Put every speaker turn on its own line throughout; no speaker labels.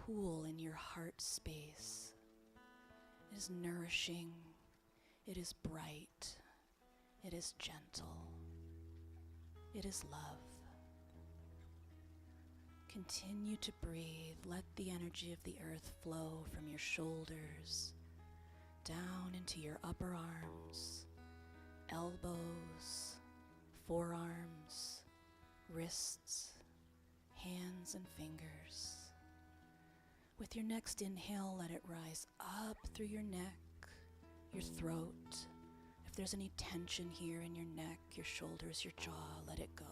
pool in your heart space. It is nourishing. It is bright. It is gentle. It is love. Continue to breathe. Let the energy of the earth flow from your shoulders down into your upper arms, elbows, forearms, wrists, hands and fingers. With your next inhale, let it rise up through your neck, your throat. If there's any tension here in your neck, your shoulders, your jaw, let it go.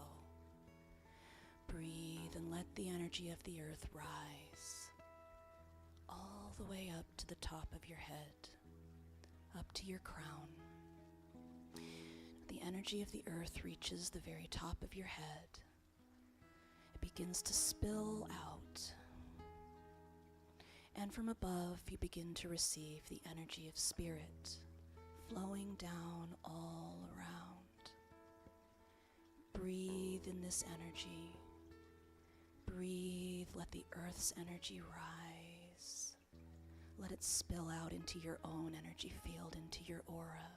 Breathe and let the energy of the earth rise all the way up to the top of your head, up to your crown. The energy of the earth reaches the very top of your head. It begins to spill out. And from above, you begin to receive the energy of spirit flowing down all around. Breathe in this energy. Breathe, let the earth's energy rise. Let it spill out into your own energy field, into your aura.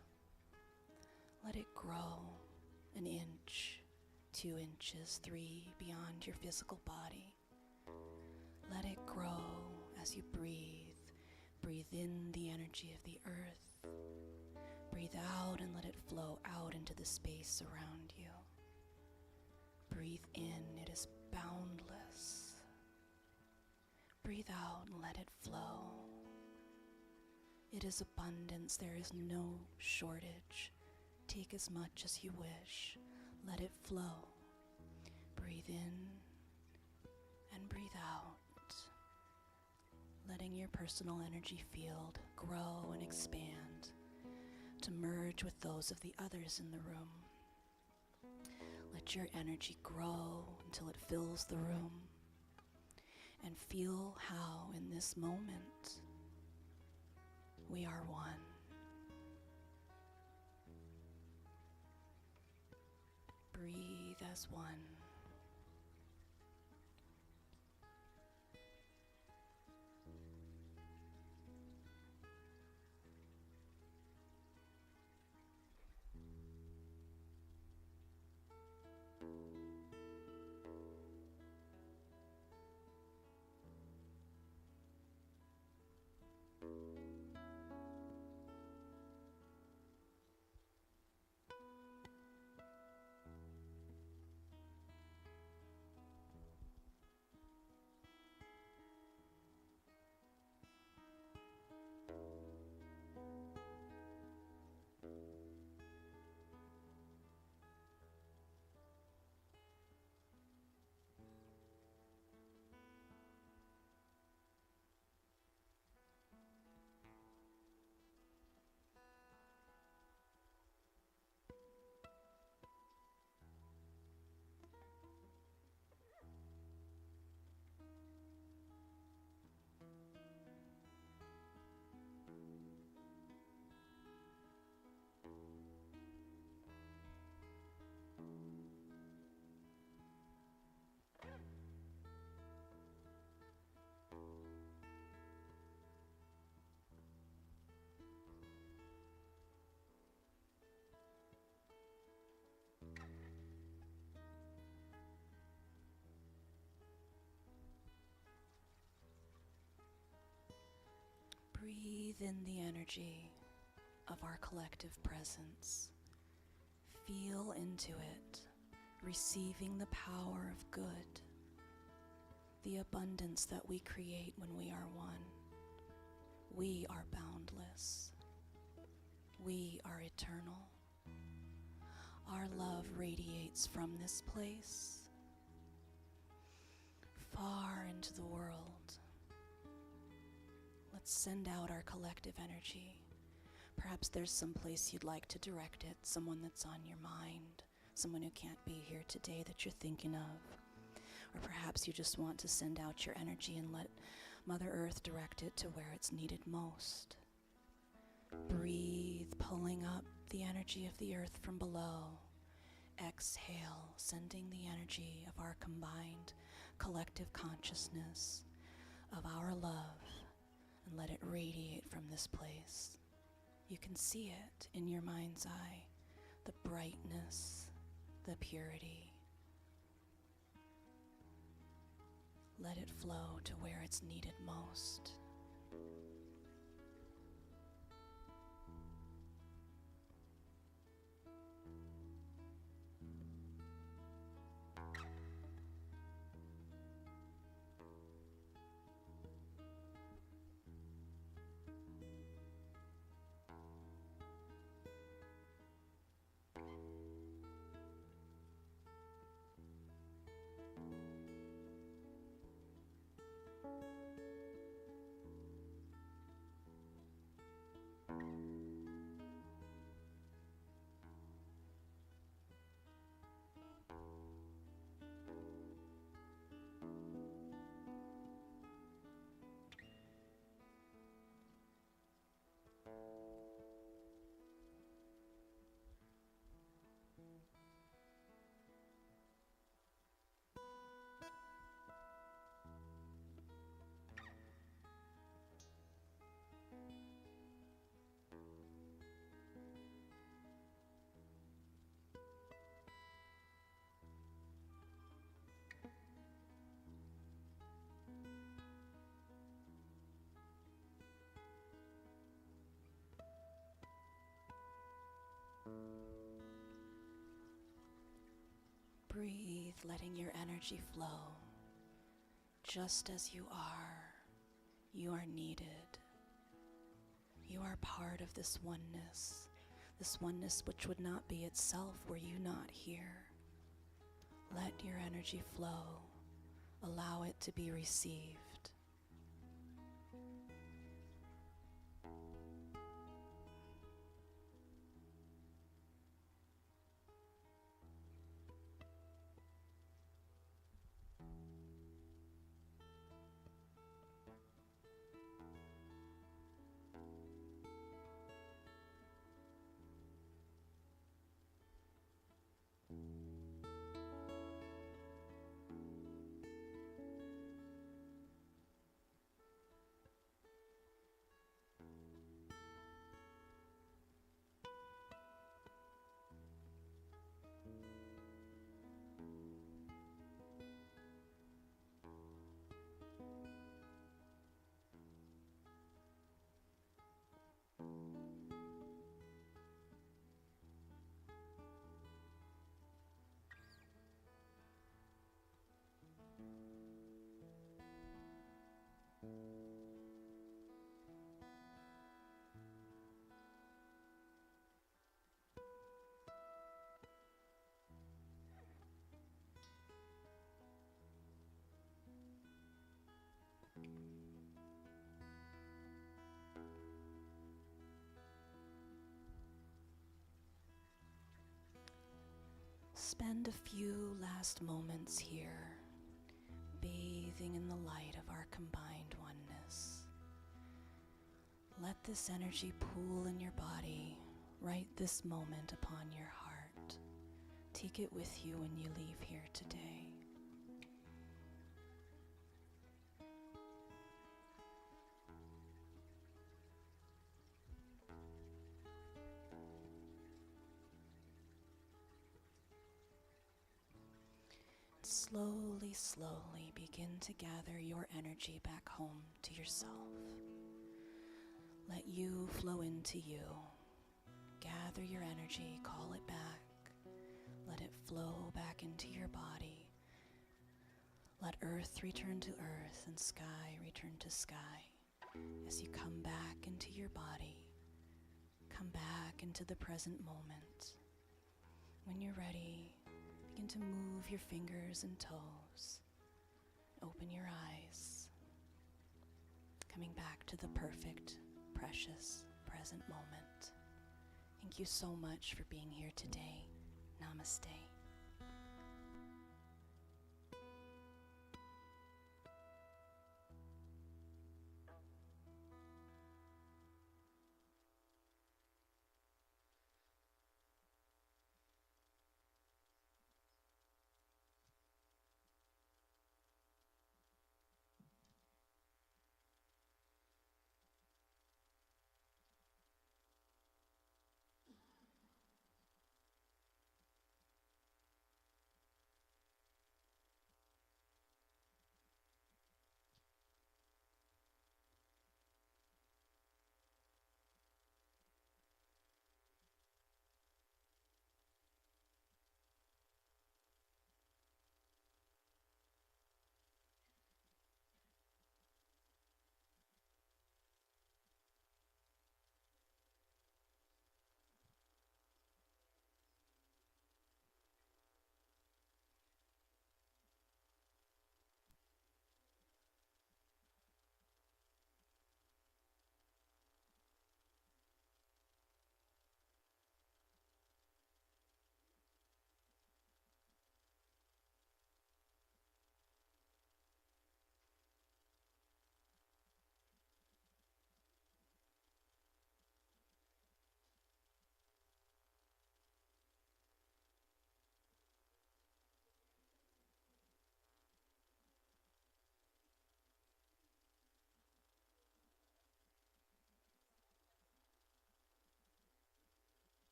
Let it grow an inch, 2 inches, 3 beyond your physical body. Let it grow as you breathe. Breathe in the energy of the earth. Breathe out and let it flow out into the space around you. Breathe in, it is boundless. Breathe out and let it flow. It is abundance, there is no shortage. Take as much as you wish. Let it flow. Breathe in and breathe out. Letting your personal energy field grow and expand to merge with those of the others in the room. Let your energy grow until it fills the room, and feel how in this moment we are one. Breathe as one. Breathe in the energy of our collective presence. Feel into it, receiving the power of good, the abundance that we create when we are one. We are boundless. We are eternal. Our love radiates from this place far into the world. Let's send out our collective energy. Perhaps there's some place you'd like to direct it, someone that's on your mind, someone who can't be here today that you're thinking of. Or perhaps you just want to send out your energy and let Mother Earth direct it to where it's needed most. Breathe, pulling up the energy of the earth from below. Exhale, sending the energy of our combined collective consciousness, of our love and let it radiate from this place. You can see it in your mind's eye, the brightness, the purity. Let it flow to where it's needed most. Breathe, letting your energy flow. Just as you are needed. You are part of this oneness which would not be itself were you not here. Let your energy flow. Allow it to be received. Spend a few last moments here, bathing in the light of our combined oneness. Let this energy pool in your body right this moment upon your heart. Take it with you when you leave here today. Slowly, slowly begin to gather your energy back home to yourself. Let you flow into you. Gather your energy, call it back. Let it flow back into your body. Let earth return to earth and sky return to sky. As you come back into your body, come back into the present moment. When you're ready, begin to move your fingers and toes. Open your eyes. Coming back to the perfect, precious, present moment. Thank you so much for being here today. Namaste.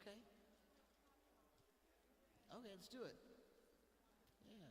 Okay. Okay, let's do it. Yeah.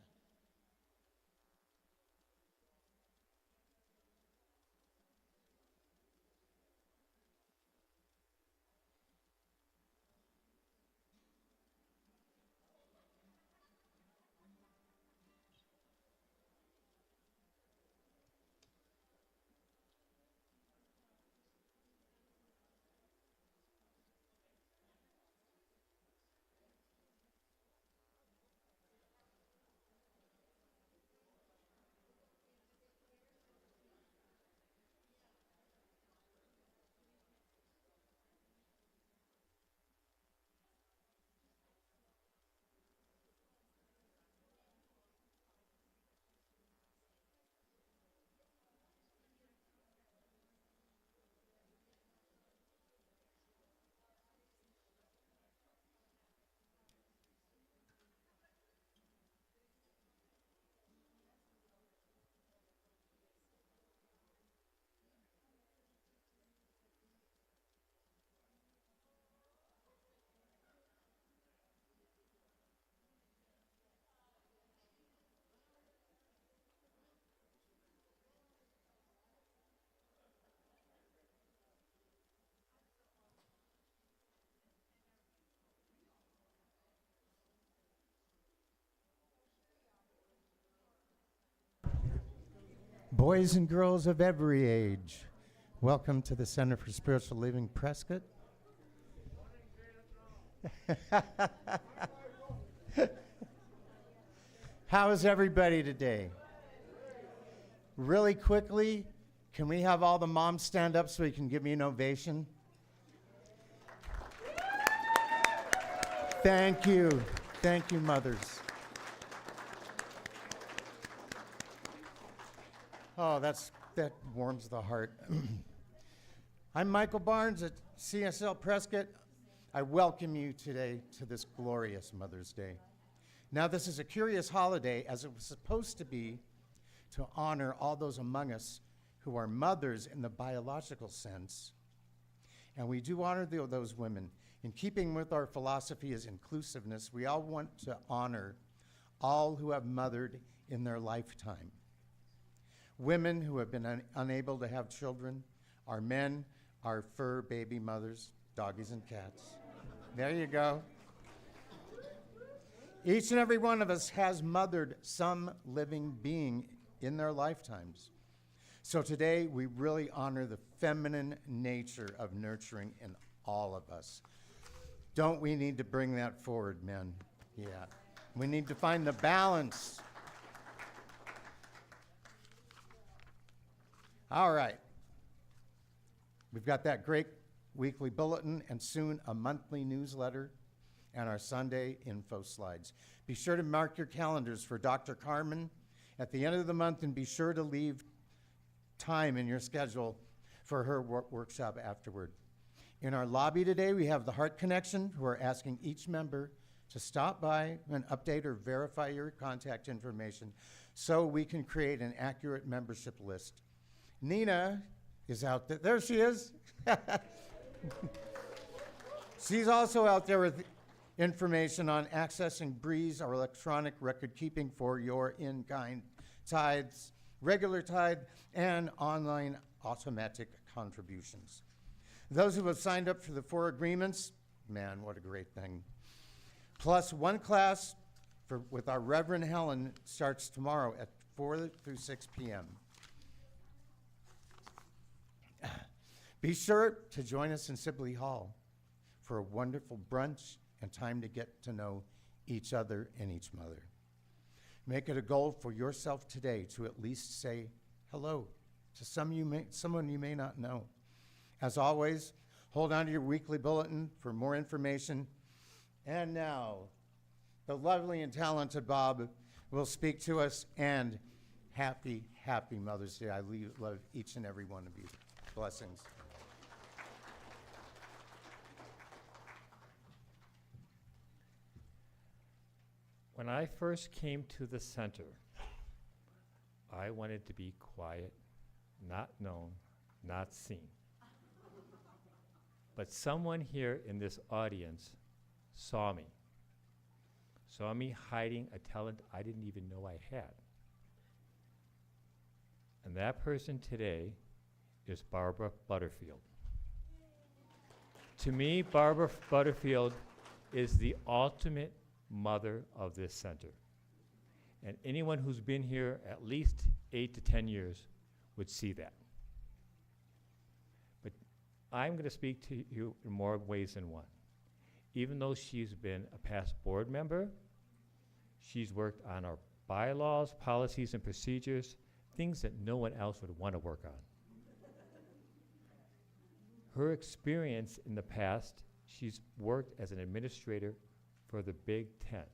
Boys and girls of every age, welcome to the Center for Spiritual Living Prescott. How is everybody today? Really quickly, can we have all the moms stand up so you can give me an ovation? Thank you. Thank you, mothers. Oh, that warms the heart. I'm Michael Barnes at CSL Prescott. I welcome you today to this glorious Mother's Day. Now, this is a curious holiday, as it was supposed to be to honor all those among us who are mothers in the biological sense. And we do honor those women. In keeping with our philosophy is inclusiveness, we all want to honor all who have mothered in their lifetime. Women who have been unable to have children, our men, our fur baby mothers, doggies and cats. There you go. Each and every one of us has mothered some living being in their lifetimes. So today we really honor the feminine nature of nurturing in all of us. Don't we need to bring that forward, men? Yeah. We need to find the balance. All right. We've got that great weekly bulletin and soon a monthly newsletter and our Sunday info slides. Be sure to mark your calendars for Dr. Carmen at the end of the month, and be sure to leave time in your schedule for her workshop afterward. In our lobby today, we have the Heart Connection, who are asking each member to stop by and update or verify your contact information so we can create an accurate membership list. Nina is out there. There she is. She's also out there with information on accessing Breeze, our electronic record keeping for your in-kind tithes, regular tithe, and online automatic contributions. Those who have signed up for the 4 agreements, man, what a great thing. Plus one class with our Reverend Helen starts tomorrow at 4 through 6 p.m. Be sure to join us in Sibley Hall for a wonderful brunch and time to get to know each other and each mother. Make it a goal for yourself today to at least say hello to someone you may not know. As always, hold on to your weekly bulletin for more information. And now, the lovely and talented Bob will speak to us, and happy, happy Mother's Day. I love each and every one of you. Blessings.
When I first came to the center, I wanted to be quiet, not known, not seen. But someone here in this audience saw me hiding a talent I didn't even know I had. And that person today is Barbara Butterfield. To me, Barbara Butterfield is the ultimate mother of this center. And anyone who's been here at least 8 to 10 years would see that. But I'm going to speak to you in more ways than one. Even though she's been a past board member, she's worked on our bylaws, policies, and procedures, things that no one else would want to work on. Her experience in the past, she's worked as an administrator for the Big Ten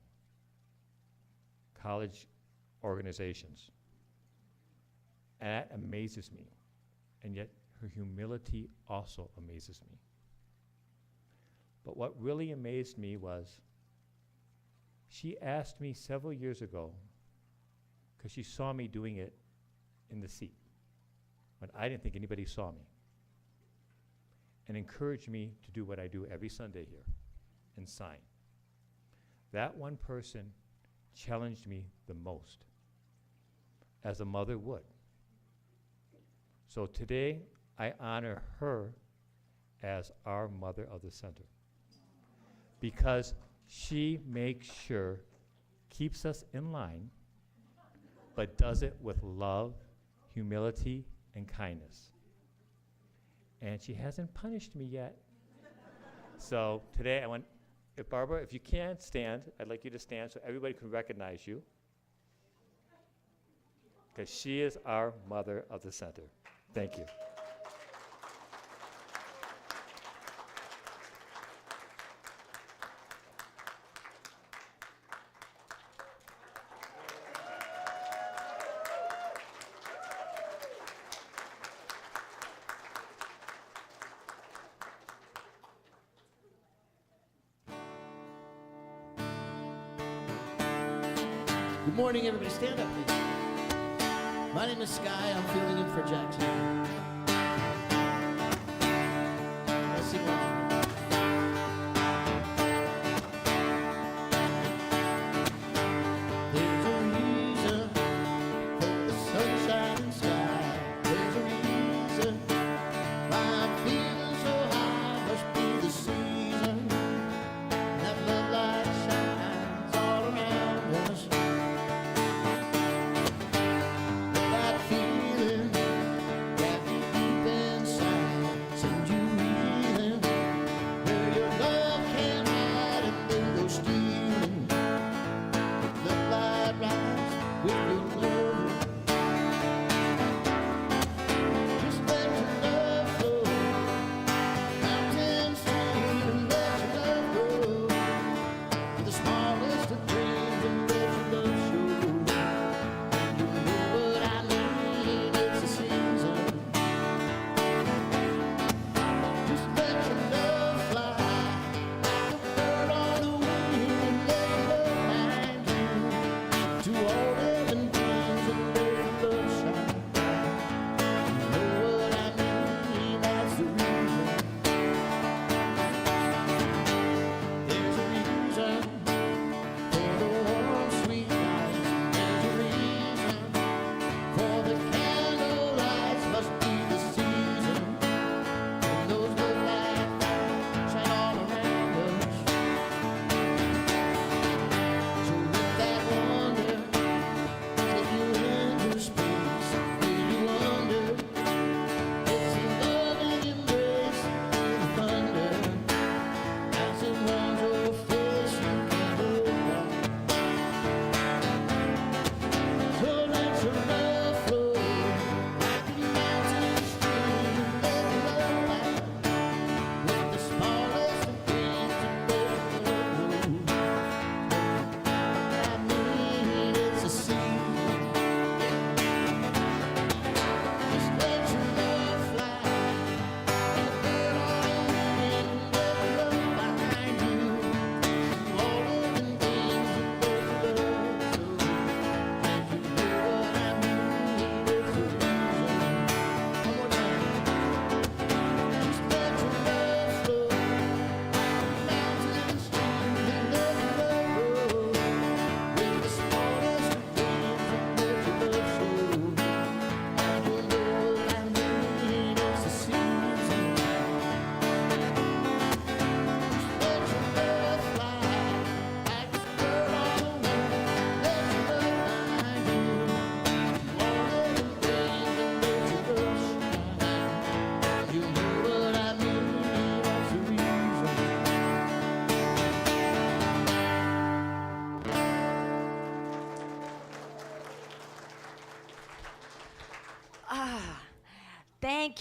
college organizations. And that amazes me. And yet her humility also amazes me. But what really amazed me was she asked me several years ago, because she saw me doing it in the seat when I didn't think anybody saw me, and encouraged me to do what I do every Sunday here and sign. That one person challenged me the most, as a mother would. So today, I honor her as our mother of the center, because she makes sure, keeps us in line, but does it with love, humility, and kindness. And she hasn't punished me yet. So today I want, if Barbara, if you can't stand, I'd like you to stand so everybody can recognize you, because she is our mother of the center. Thank you.
Good morning, everybody. Stand up, please. My name is Sky. I'm filling in for Jackson. Let's sing along. There's a reason for the sunshine and sky. There's a reason why I'm feeling so high. Must be the season. That love light shines all around us. That feeling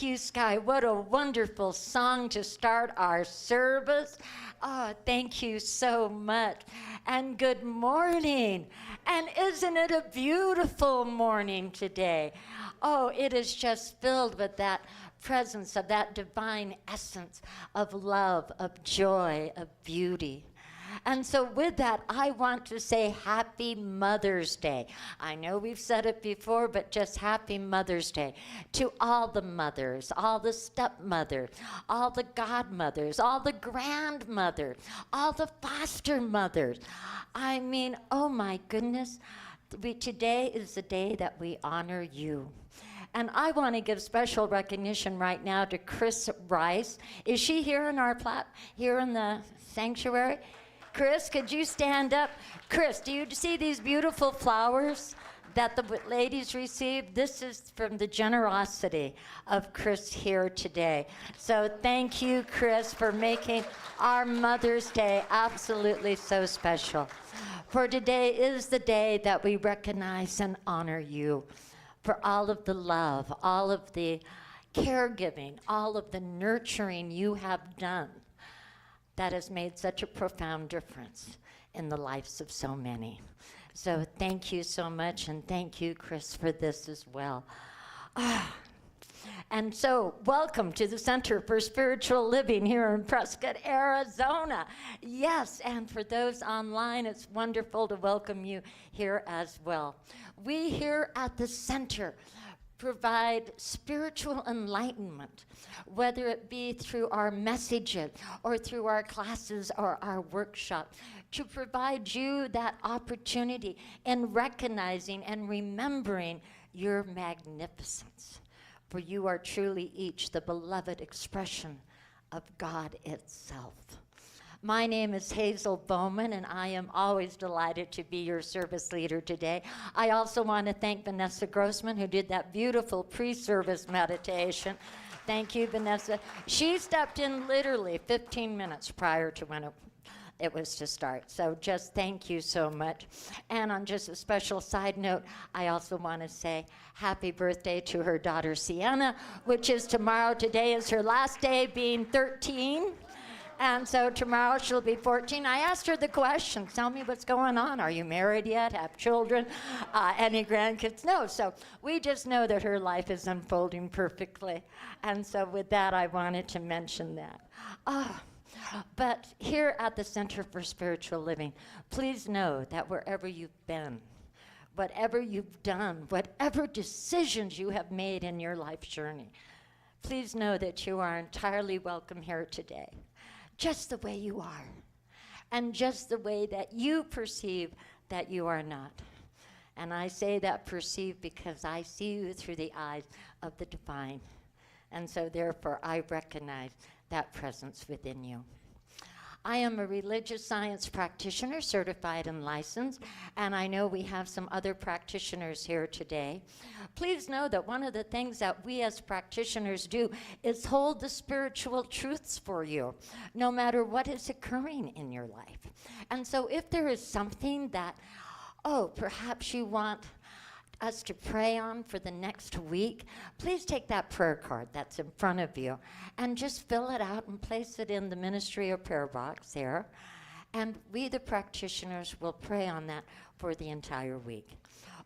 you, Sky. What a wonderful song to start our service. Oh, thank you so much. And good morning. And isn't it a beautiful morning today? Oh, it is just filled with that presence of that divine essence of love, of joy, of beauty. And so with that, I want to say Happy Mother's Day. I know we've said it before, but just Happy Mother's Day to all the mothers, all the stepmothers, all the godmothers, all the grandmothers, all the foster mothers. I mean, oh my goodness, today is the day that we honor you. And I want to give special recognition right now to Chris Rice. Is she here in our here in the sanctuary? Chris, could you stand up? Chris, do you see these beautiful flowers that the ladies received? This is from the generosity of Chris here today. So thank you, Chris, for making our Mother's Day absolutely so special. For today is the day that we recognize and honor you for all of the love, all of the caregiving, all of the nurturing you have done that has made such a profound difference in the lives of so many. So thank you so much, and thank you, Chris, for this as well. And so welcome to the Center for Spiritual Living here in Prescott, Arizona. Yes, and for those online, it's wonderful to welcome you here as well. We here at the center provide spiritual enlightenment, whether it be through our messages or through our classes or our workshop, to provide you that opportunity in recognizing and remembering your magnificence. For you are truly each the beloved expression of God itself. My name is Hazel Bowman, and I am always delighted to be your service leader today. I also want to thank Vanessa Grossman, who did that beautiful pre-service meditation. Thank you, Vanessa. She stepped in literally 15 minutes prior to when it was to start. So just thank you so much. And on just a special side note, I also want to say happy birthday to her daughter, Sienna, which is tomorrow. Today is her last day being 13. And so tomorrow she'll be 14. I asked her the question, tell me what's going on. Are you married yet? Have children? Any grandkids? No. So we just know that her life is unfolding perfectly. And so with that, I wanted to mention that. But here at the Center for Spiritual Living, please know that wherever you've been, whatever you've done, whatever decisions you have made in your life journey, please know that you are entirely welcome here today. Just the way you are, and just the way that you perceive that you are not. And I say that perceive because I see you through the eyes of the divine. And so therefore I recognize that presence within you. I am a religious science practitioner, certified and licensed, and I know we have some other practitioners here today. Please know that one of the things that we as practitioners do is hold the spiritual truths for you, no matter what is occurring in your life. And so if there is something that, perhaps you want us to pray on for the next week, please take that prayer card that's in front of you and just fill it out and place it in the ministry or prayer box there. And we, the practitioners, will pray on that for the entire week.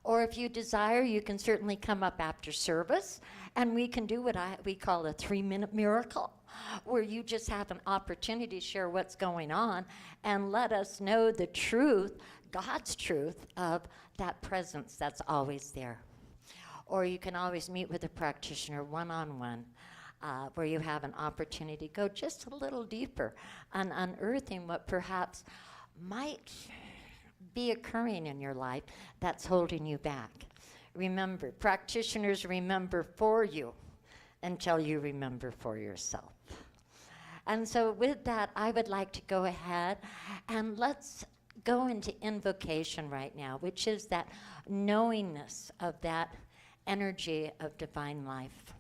Or if you desire, you can certainly come up after service and we can do what we call a 3-minute miracle, where you just have an opportunity to share what's going on and let us know the truth, God's truth, of that presence that's always there. Or you can always meet with a practitioner one-on-one, where you have an opportunity to go just a little deeper on unearthing what perhaps might be occurring in your life that's holding you back. Remember, practitioners remember for you until you remember for yourself. And so with that, I would like to go ahead and let's go into invocation right now, which is that knowingness of that energy of divine life.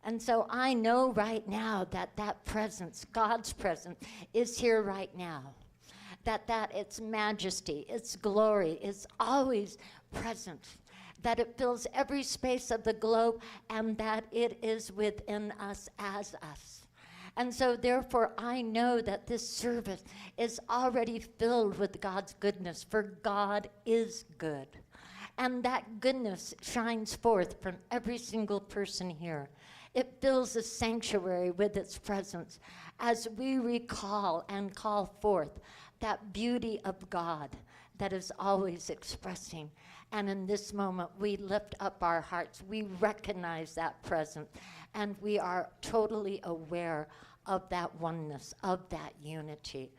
And so I know right now that that presence, God's presence, is here right now. That its majesty, its glory is always present. that it fills every space of the globe, and that it is within us as us. And so therefore, I know that this service is already filled with God's goodness, for God is good. And that goodness shines forth from every single person here. It fills the sanctuary with its presence as we recall and call forth that beauty of God that is always expressing. And in this moment, we lift up our hearts. We recognize that presence, and we are totally aware of that oneness, of that unity.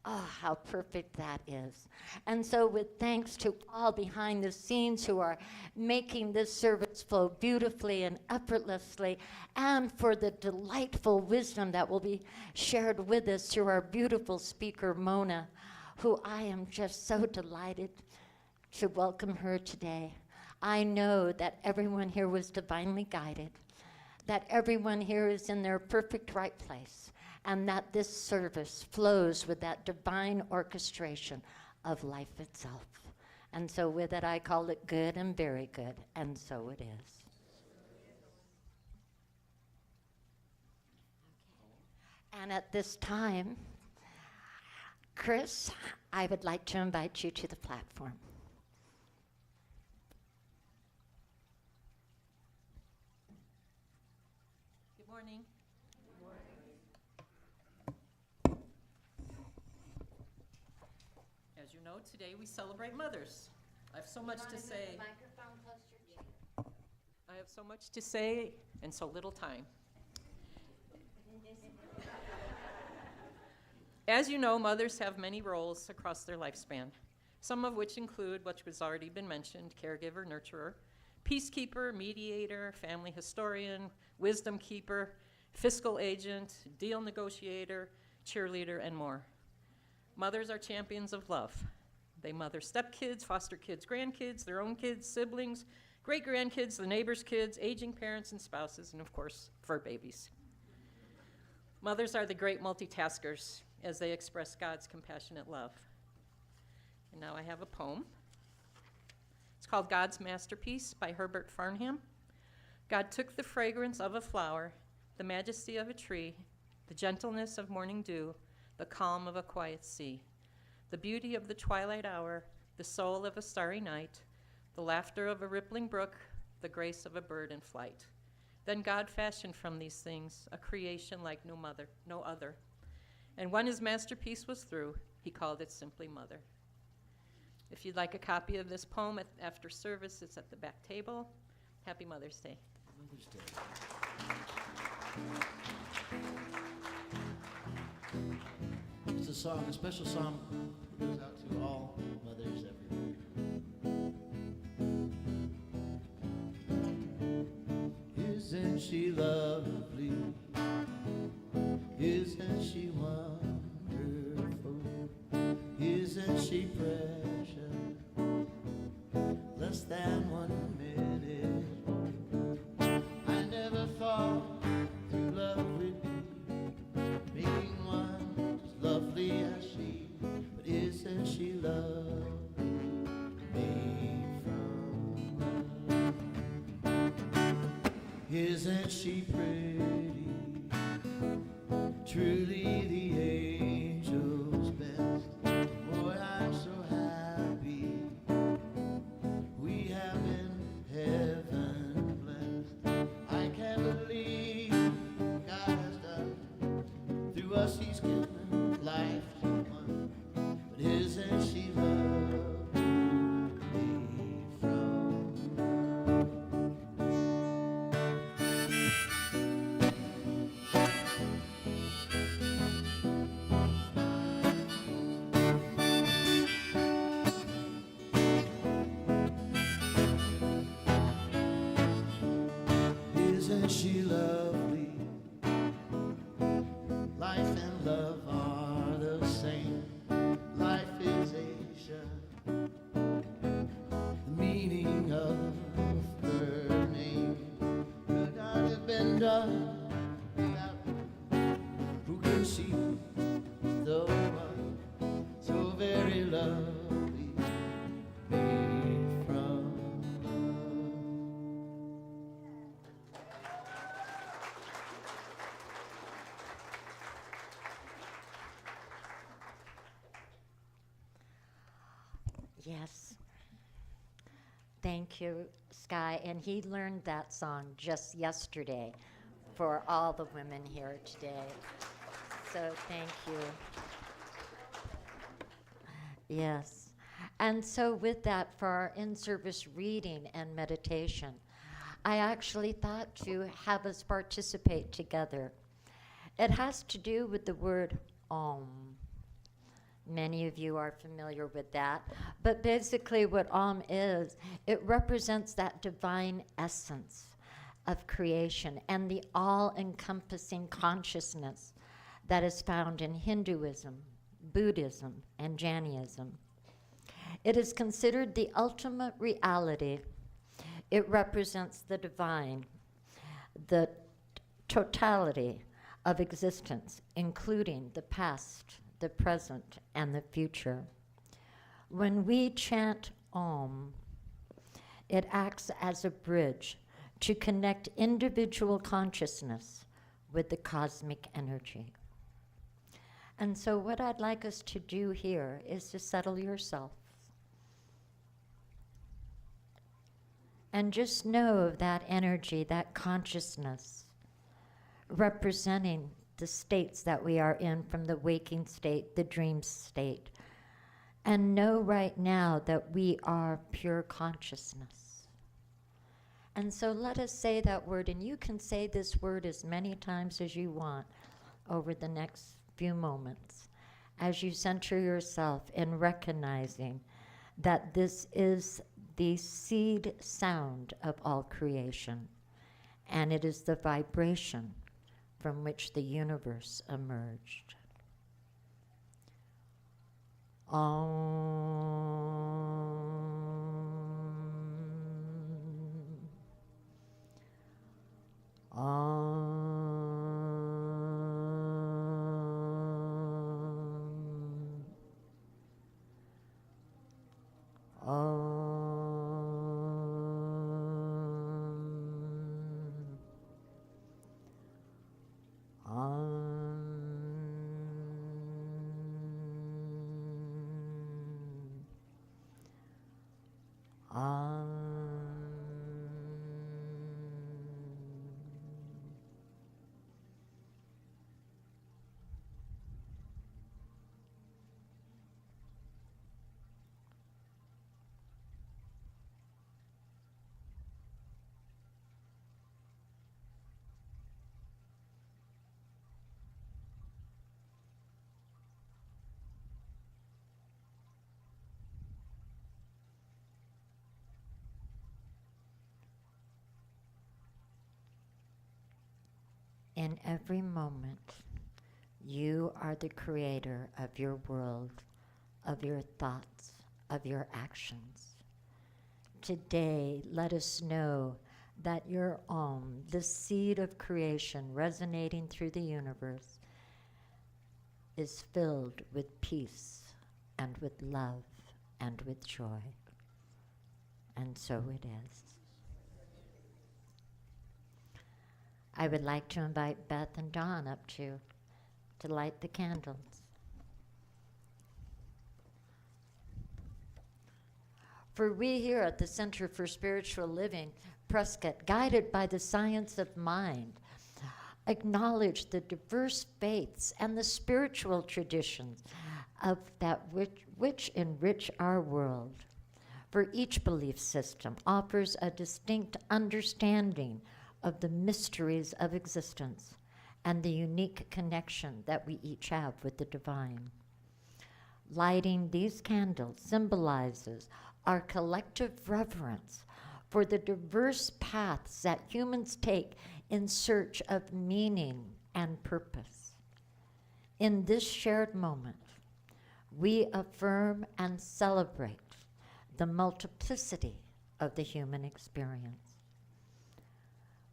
Oh, how perfect that is. And so with thanks to all behind the scenes who are making this service flow beautifully and effortlessly, and for the delightful wisdom that will be shared with us through our beautiful speaker, Mona, who I am just so delighted to welcome her today. I know that everyone here was divinely guided, that everyone here is in their perfect right place, and that this service flows with that divine orchestration of life itself. And so with it, I call it good and very good, and so it is. And at this time, Chris, I would like to invite you to the platform.
Good morning. As you know, today we celebrate mothers. I have so much to say. I have so much to say and so little time. As you know, mothers have many roles across their lifespan, some of which include what has already been mentioned: caregiver, nurturer, peacekeeper, mediator, family historian, wisdom keeper, fiscal agent, deal negotiator, cheerleader, and more. Mothers are champions of love. They mother stepkids, foster kids, grandkids, their own kids, siblings, great-grandkids, the neighbors' kids, aging parents and spouses, and of course, fur babies. Mothers are the great multitaskers as they express God's compassionate love. And now I have a poem. It's called God's Masterpiece by Herbert Farnham. God took the fragrance of a flower, the majesty of a tree, the gentleness of morning dew, the calm of a quiet sea, the beauty of the twilight hour, the soul of a starry night, the laughter of a rippling brook, the grace of a bird in flight. Then God fashioned from these things a creation like no other. And when his masterpiece was through, he called it simply Mother. If you'd like a copy of this poem after service, it's at the back table. Happy Mother's Day.
Mother's Day. It's a song, a special song that goes out to all mothers everywhere. Isn't she lovely? Isn't she wonderful? Isn't she precious? Less than 1 minute. I never thought through love would be meeting one as lovely as she. But isn't she lovely? Me from love. Isn't she pretty? Truly the angel's best. Boy, I'm so happy we have been heaven blessed. I can't believe God has done through us. He's given life to one. But isn't she lovely from Isn't she lovely? Life and love are the same. Life is Asia, the meaning of her name could not have been done without her. Who can see the one so very lovely made from love?
Yes. Thank you, Sky. And he learned that song just yesterday for all the women here today. So thank you. Yes. And so with that, for our in-service reading and meditation, I actually thought to have us participate together. It has to do with the word Om. Many of you are familiar with that. But basically what Om is, it represents that divine essence of creation and the all-encompassing consciousness that is found in Hinduism, Buddhism, and Jainism. It is considered the ultimate reality. It represents the divine, the totality of existence, including the past, the present, and the future. When we chant Om, it acts as a bridge to connect individual consciousness with the cosmic energy. And so what I'd like us to do here is to settle yourself. And just know of that energy, that consciousness, representing the states that we are in, from the waking state, the dream state. And know right now that we are pure consciousness. And so let us say that word, and you can say this word as many times as you want over the next few moments, as you center yourself in recognizing that this is the seed sound of all creation, and it is the vibration from which the universe emerged. Om. Om. Om. In every moment, you are the creator of your world, of your thoughts, of your actions. Today, let us know that your Om, the seed of creation resonating through the universe, is filled with peace and with love and with joy. And so it is. I would like to invite Beth and Dawn up to light the candles. For we here at the Center for Spiritual Living, Prescott, guided by the science of mind, acknowledge the diverse faiths and the spiritual traditions of that which enrich our world. For each belief system offers a distinct understanding of the mysteries of existence and the unique connection that we each have with the divine. Lighting these candles symbolizes our collective reverence for the diverse paths that humans take in search of meaning and purpose. In this shared moment, we affirm and celebrate the multiplicity of the human experience.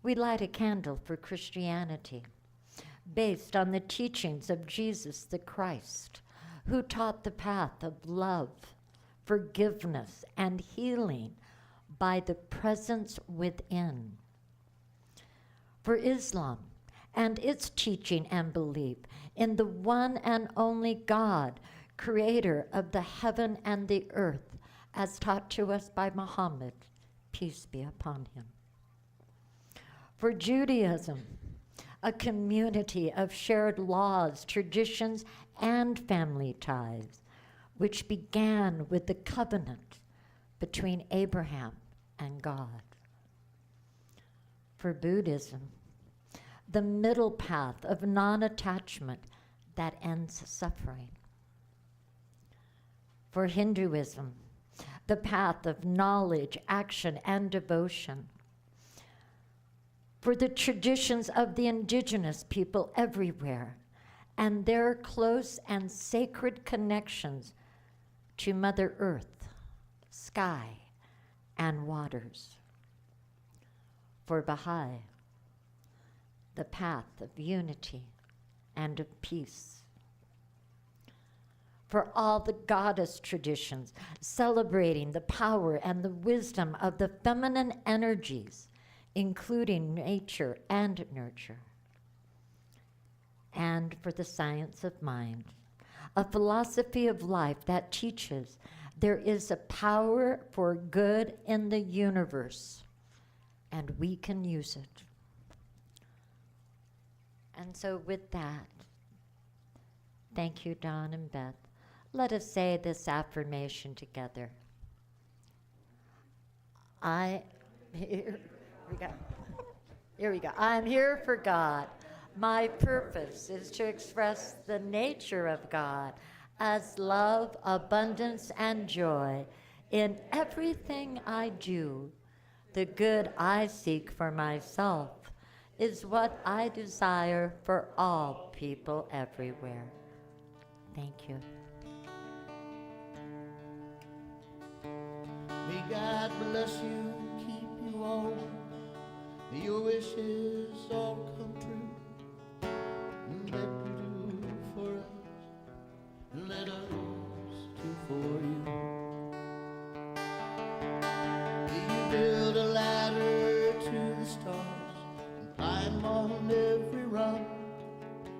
We light a candle for Christianity, based on the teachings of Jesus the Christ, who taught the path of love, forgiveness, and healing by the presence within. For Islam and its teaching and belief in the one and only God, creator of the heaven and the earth, as taught to us by Muhammad, peace be upon him. For Judaism, a community of shared laws, traditions, and family ties, which began with the covenant between Abraham and God. For Buddhism, the middle path of non-attachment that ends suffering. For Hinduism, the path of knowledge, action, and devotion. For the traditions of the indigenous people everywhere and their close and sacred connections to Mother Earth, sky, and waters. For Baha'i, the path of unity and of peace. For all the goddess traditions, celebrating the power and the wisdom of the feminine energies, including nature and nurture. And for the science of mind, a philosophy of life that teaches there is a power for good in the universe, and we can use it. And so with that, thank you, Don and Beth. Let us say this affirmation together. Here we go. I'm here for God. My purpose is to express the nature of God as love, abundance, and joy in everything I do. The good I seek for myself is what I desire for all people everywhere. Thank you.
May God bless you, keep you all. May your wishes all come true. And let you do for us, and let us do for you. May you build a ladder to the stars and climb on every rung.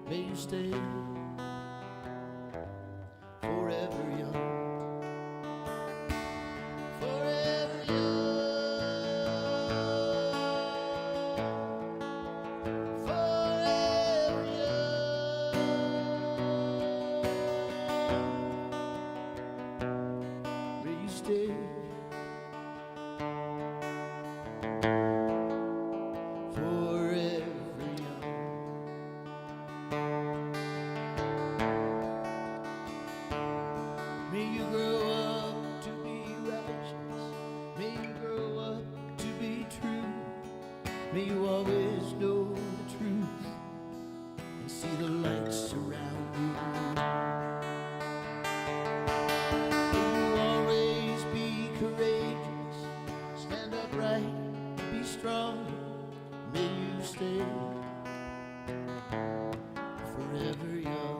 May you stay forever young. May you always know the truth and see the light surround you. May you always be courageous, stand upright, be strong. May you stay forever young.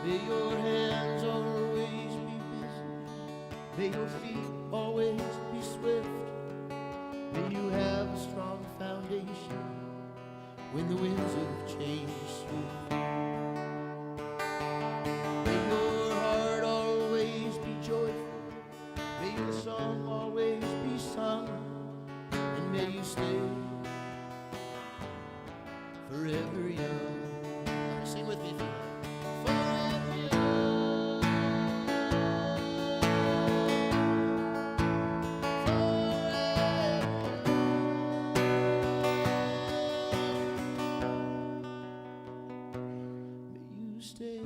May your hands always be busy. May your feet always be swift. May you have a strong foundation when the winds of change sweep. May your heart always be joyful. May your song always be sung. And may you stay forever young. Sing with me if you like. Stay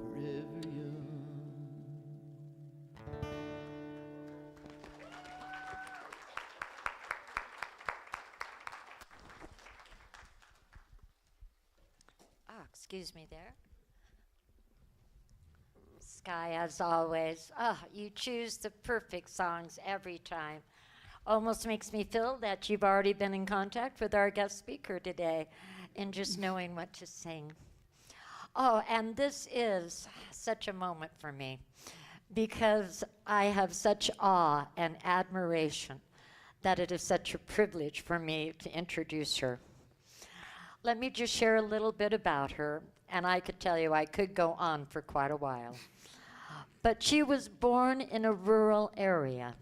forever young.
Excuse me there. Sky, as always. Oh, you choose the perfect songs every time. Almost makes me feel that you've already been in contact with our guest speaker today in just knowing what to sing. Oh, and this is such a moment for me because I have such awe and admiration that it is such a privilege for me to introduce her. Let me just share a little bit about her, and I could tell you I could go on for quite a while. But she was born in a rural area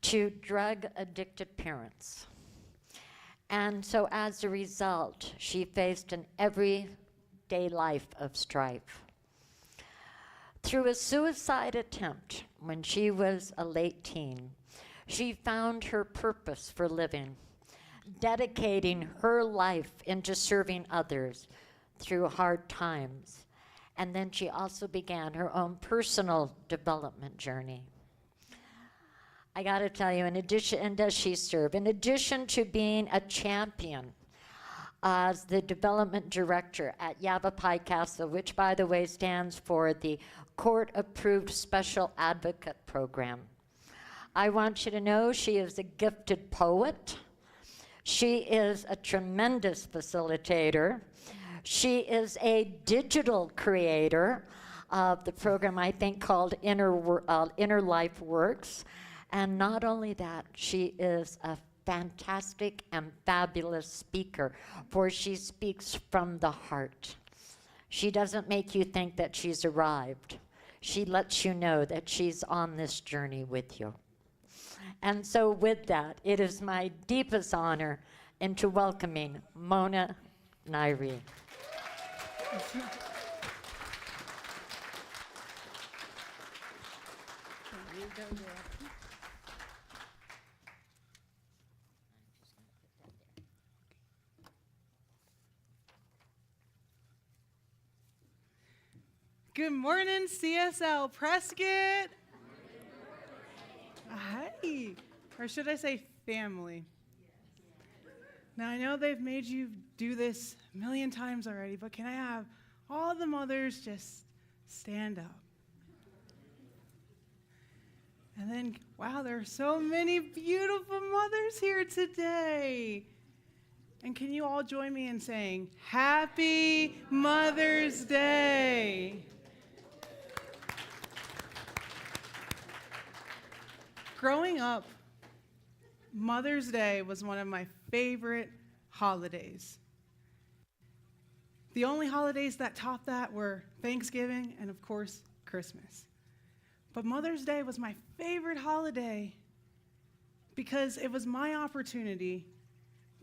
to drug-addicted parents. And so as a result, she faced an everyday life of strife. Through a suicide attempt when she was a late teen, she found her purpose for living, dedicating her life into serving others through hard times. And then she also began her own personal development journey. I gotta tell you, in addition to being a champion as the development director at Yavapai Castle, which by the way stands for the Court-Approved Special Advocate Program. I want you to know she is a gifted poet. She is a tremendous facilitator. She is a digital creator of the program I think called Inner Life Works. And not only that, she is a fantastic and fabulous speaker, for she speaks from the heart. She doesn't make you think that she's arrived. She lets you know that she's on this journey with you. And so with that, it is my deepest honor into welcoming Mona Nairi.
Good morning, CSL Prescott. Hi, or should I say family? Now, I know they've made you do this a million times already, but can I have all the mothers just stand up? And then, wow, there are so many beautiful mothers here today. And can you all join me in saying, Happy Mother's Day? Growing up, Mother's Day was one of my favorite holidays. The only holidays that topped that were Thanksgiving and, of course, Christmas. But Mother's Day was my favorite holiday because it was my opportunity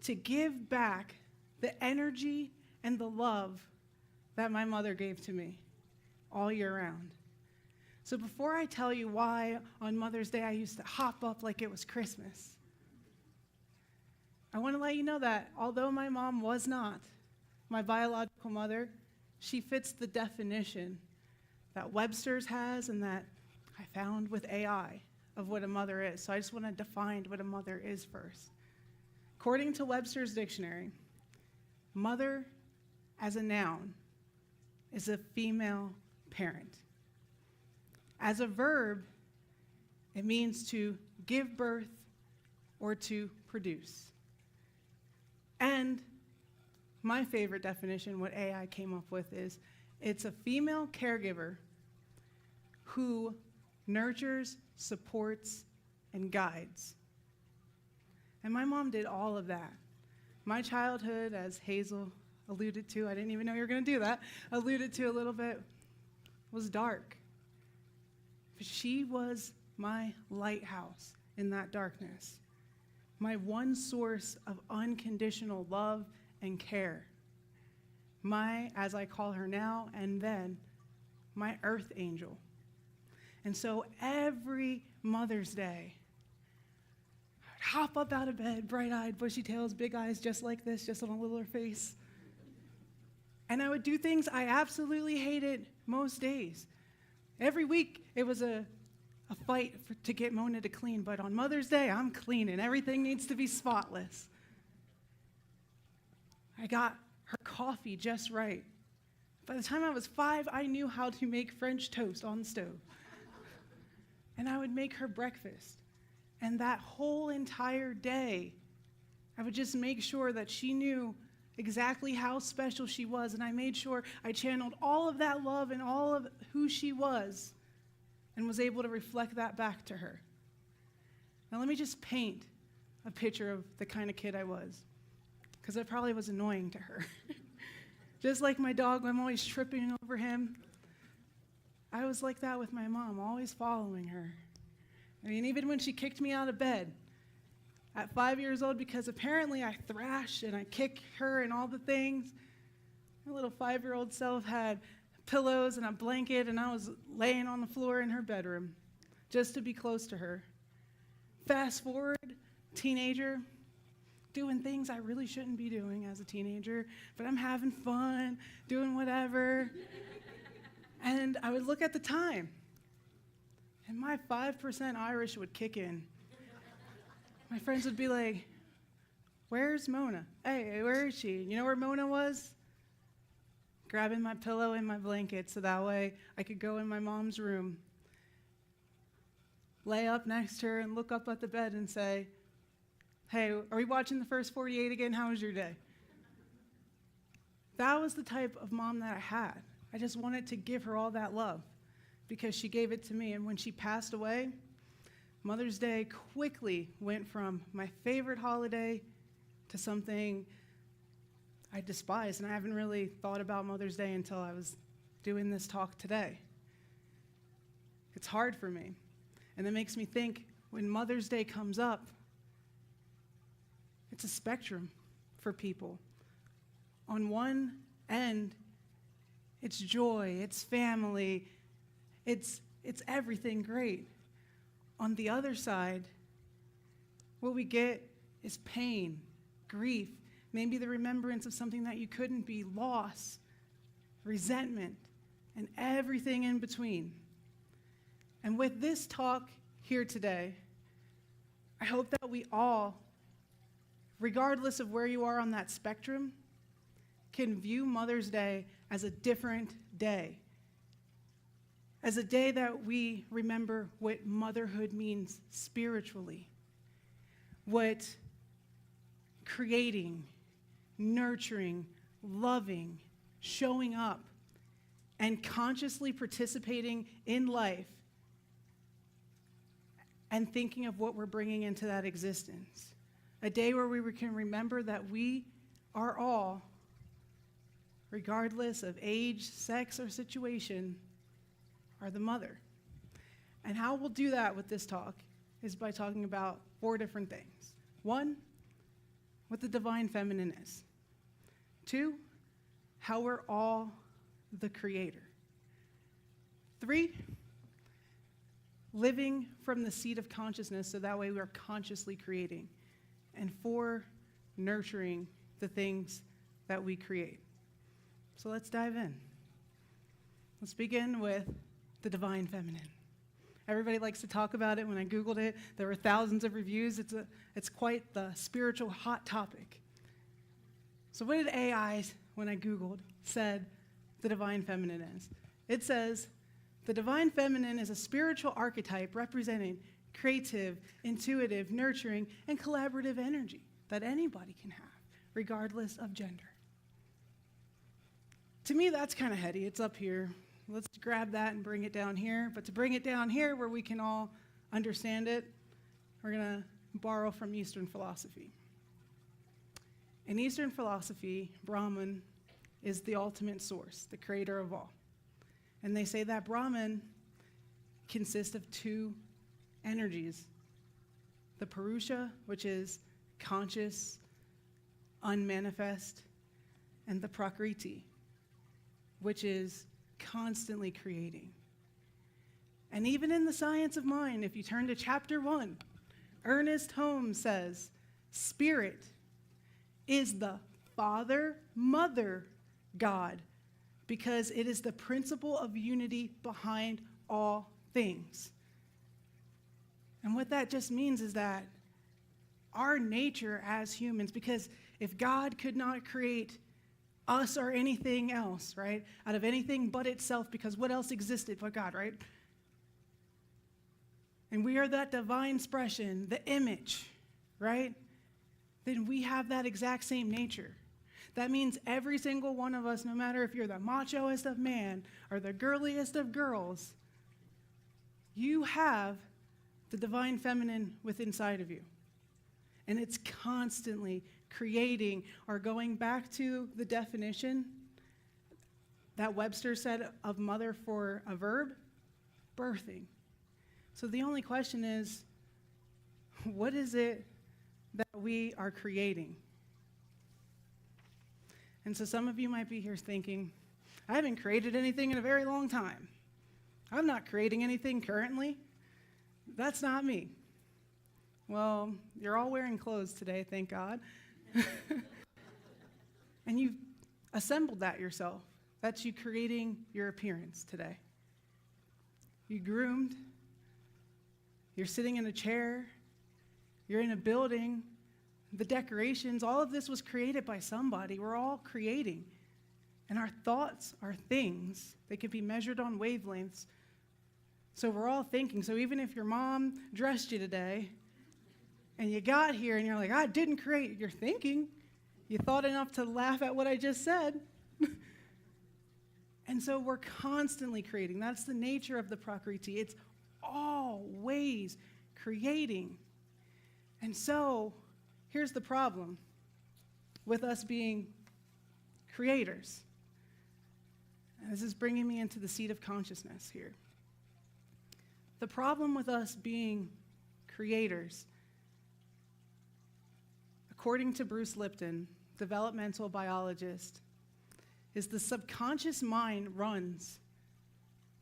to give back the energy and the love that my mother gave to me all year round. So before I tell you why on Mother's Day I used to hop up like it was Christmas, I want to let you know that although my mom was not my biological mother, she fits the definition that Webster's has and that I found with AI of what a mother is. So I just want to define what a mother is first. According to Webster's dictionary, mother as a noun is a female parent. As a verb, it means to give birth or to produce. And my favorite definition, what AI came up with, is it's a female caregiver who nurtures, supports, and guides. And my mom did all of that. My childhood, as Hazel alluded to, I didn't even know you were going to do that, alluded to a little bit, was dark. But she was my lighthouse in that darkness, my one source of unconditional love and care. My, as I call her now and then, my earth angel. And so every Mother's Day, I'd hop up out of bed, bright-eyed, bushy tails, big eyes, just like this, just on a littler face. And I would do things I absolutely hated most days. Every week, it was a fight to get Mona to clean, but on Mother's Day, I'm cleaning. Everything needs to be spotless. I got her coffee just right By the time I was 5, I knew how to make French toast on the stove. And I would make her breakfast. And that whole entire day, I would just make sure that she knew exactly how special she was. And I made sure I channeled all of that love and all of who she was and was able to reflect that back to her. Now let me just paint a picture of the kind of kid I was, because I probably was annoying to her. Just like my dog, I'm always tripping over him. I was like that with my mom, always following her. I mean, even when she kicked me out of bed at 5 years old, because apparently I thrash and I kick her and all the things, my little 5-year-old self had pillows and a blanket, and I was laying on the floor in her bedroom just to be close to her. Fast forward, teenager, doing things I really shouldn't be doing as a teenager, but I'm having fun, doing whatever. And I would look at the time, and my 5% Irish would kick in. My friends would be like, "Where's Mona? Hey, where is she?" You know where Mona was? Grabbing my pillow and my blanket so that way I could go in my mom's room, lay up next to her and look up at the bed and say, "Hey, are we watching the first 48 again? How was your day?" That was the type of mom that I had. I just wanted to give her all that love because she gave it to me. And when she passed away, Mother's Day quickly went from my favorite holiday to something I despise. And I haven't really thought about Mother's Day until I was doing this talk today. It's hard for me. And it makes me think, when Mother's Day comes up, it's a spectrum for people. On one end, it's joy, it's family, it's everything great. On the other side, what we get is pain, grief, maybe the remembrance of something that you couldn't be, loss, resentment, and everything in between. And with this talk here today, I hope that we all, regardless of where you are on that spectrum, can view Mother's Day as a different day. As a day that we remember what motherhood means spiritually, what creating, nurturing, loving, showing up, and consciously participating in life and thinking of what we're bringing into that existence. A day where we can remember that we are all, regardless of age, sex, or situation, are the mother. And how we'll do that with this talk is by talking about 4 different things. 1, what the divine feminine is. 2, how we're all the creator. 3, living from the seat of consciousness so that way we're consciously creating. And 4, nurturing the things that we create. So let's dive in. Let's begin with the divine feminine. Everybody likes to talk about it. When I Googled it, there were thousands of reviews. It's quite the spiritual hot topic. So what did AI, when I Googled, said the divine feminine is? It says, the divine feminine is a spiritual archetype representing creative, intuitive, nurturing, and collaborative energy that anybody can have, regardless of gender. To me, that's kind of heady. It's up here. Let's grab that and bring it down here. But to bring it down here where we can all understand it, we're going to borrow from Eastern philosophy. In Eastern philosophy, Brahman is the ultimate source, the creator of all. And they say that Brahman consists of 2 energies. The Purusha, which is conscious, unmanifest, and the Prakriti, which is constantly creating. And even in the science of mind, if you turn to chapter 1, Ernest Holmes says, spirit is the father, mother God, because it is the principle of unity behind all things. And what that just means is that our nature as humans, because if God could not create us or anything else, right? Out of anything but itself, because what else existed but God, right? And we are that divine expression, the image, right? Then we have that exact same nature. That means every single one of us, no matter if you're the machoest of man or the girliest of girls, you have the divine feminine within inside of you. And it's constantly creating, or going back to the definition that Webster said of mother for a verb, birthing. So the only question is, what is it that we are creating? And so some of you might be here thinking, I haven't created anything in a very long time. I'm not creating anything currently. That's not me. Well, you're all wearing clothes today, thank God. And you've assembled that yourself. That's you creating your appearance today. You groomed. You're sitting in a chair. You're in a building. The decorations, all of this was created by somebody. We're all creating. And our thoughts are things. They can be measured on wavelengths. So we're all thinking. So even if your mom dressed you today, and you got here and you're like, I didn't create, you're thinking. You thought enough to laugh at what I just said. And so we're constantly creating. That's the nature of the Prakriti. It's always creating. And so here's the problem with us being creators. And this is bringing me into the seat of consciousness here. The problem with us being creators, according to Bruce Lipton, developmental biologist, is the subconscious mind runs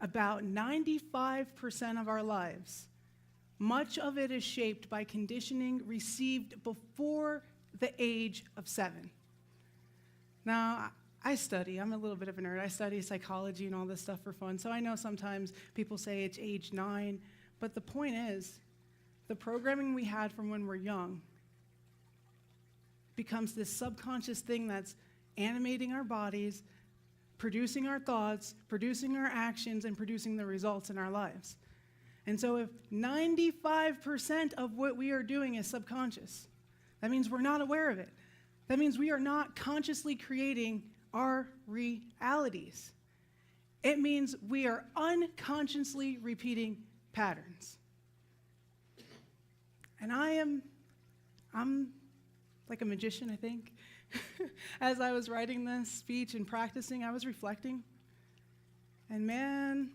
about 95% of our lives. Much of it is shaped by conditioning received before the age of 7. Now, I study. I'm a little bit of a nerd. I study psychology and all this stuff for fun. So I know sometimes people say it's age 9. But the point is, the programming we had from when we're young becomes this subconscious thing that's animating our bodies, producing our thoughts, producing our actions, and producing the results in our lives. And so if 95% of what we are doing is subconscious, that means we're not aware of it. That means we are not consciously creating our realities. It means we are unconsciously repeating patterns. And I'm like a magician, I think. As I was writing this speech and practicing, I was reflecting. And man,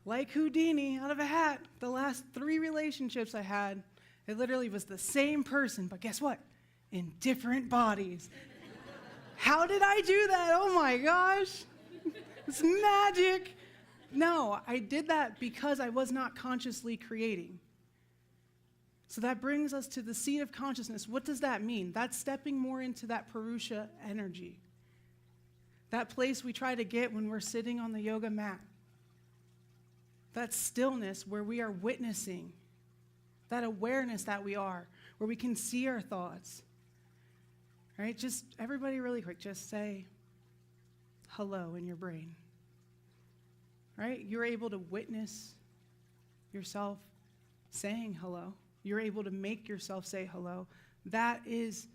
like Houdini out of a hat, the last 3 relationships I had, it literally was the same person, but guess what? In different bodies. How did I do that? Oh my gosh. It's magic. No, I did that because I was not consciously creating. So that brings us to the seat of consciousness. What does that mean? That's stepping more into that Purusha energy. That place we try to get when we're sitting on the yoga mat. That stillness where we are witnessing. That awareness that we are, where we can see our thoughts. Right? Just everybody really quick, just say hello in your brain. Right? You're able to witness yourself saying hello. You're able to make yourself say hello. That is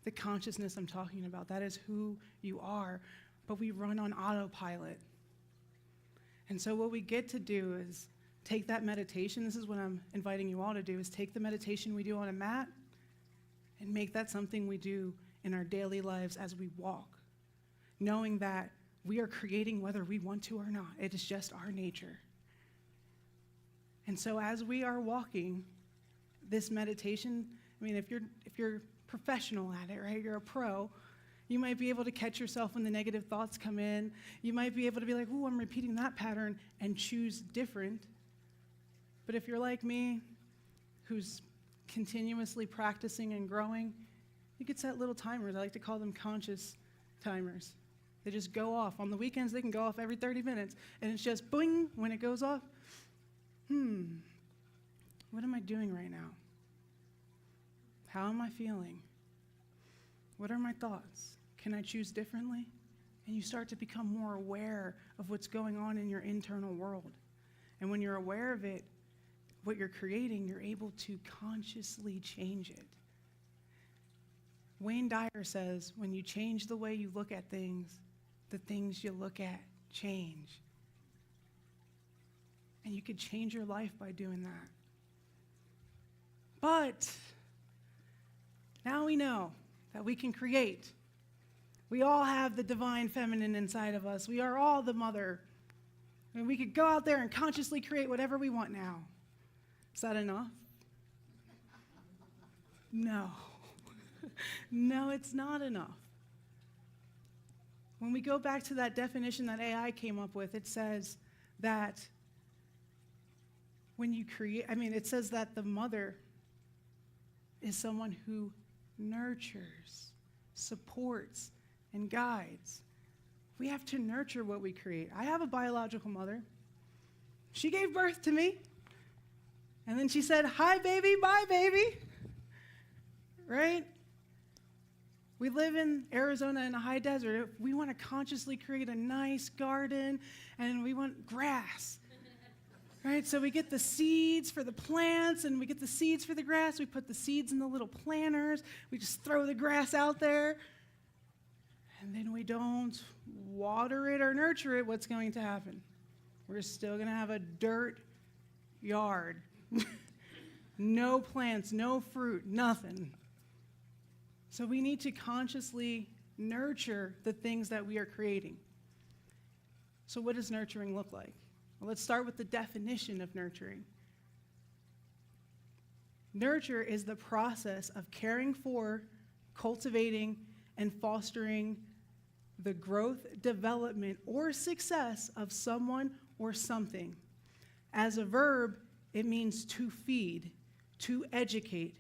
the consciousness I'm talking about. That is who you are. But we run on autopilot. And so what we get to do is take that meditation. This is what I'm inviting you all to do, is take the meditation we do on a mat and make that something we do in our daily lives as we walk, knowing that we are creating whether we want to or not. It is just our nature. And so as we are walking this meditation, I mean, if you're professional at it, right? You're a pro. You might be able to catch yourself when the negative thoughts come in. You might be able to be like, "Ooh, I'm repeating that pattern," and choose different. But if you're like me, who's continuously practicing and growing, you could set little timers. I like to call them conscious timers. They just go off. On the weekends, they can go off every 30 minutes. And it's just boing, when it goes off. What am I doing right now? How am I feeling? What are my thoughts? Can I choose differently? And you start to become more aware of what's going on in your internal world. And when you're aware of it, what you're creating, you're able to consciously change it. Wayne Dyer says, when you change the way you look at things, the things you look at change. And you could change your life by doing that. But now we know that we can create. We all have the divine feminine inside of us. We are all the mother. And we could go out there and consciously create whatever we want now. Is that enough? No. No, it's not enough. When we go back to that definition that AI came up with, it says that when you create, it says that the mother is someone who nurtures, supports, and guides. We have to nurture what we create. I have a biological mother. She gave birth to me. And then she said, hi, baby, bye, baby. Right? We live in Arizona in a high desert. We want to consciously create a nice garden, and we want grass. Right? So we get the seeds for the plants, and we get the seeds for the grass. We put the seeds in the little planters. We just throw the grass out there. And then we don't water it or nurture it. What's going to happen? We're still going to have a dirt yard. No plants, no fruit, nothing. So we need to consciously nurture the things that we are creating. So what does nurturing look like? Well, let's start with the definition of nurturing. Nurture is the process of caring for, cultivating, and fostering the growth, development, or success of someone or something. As a verb, it means to feed, to educate,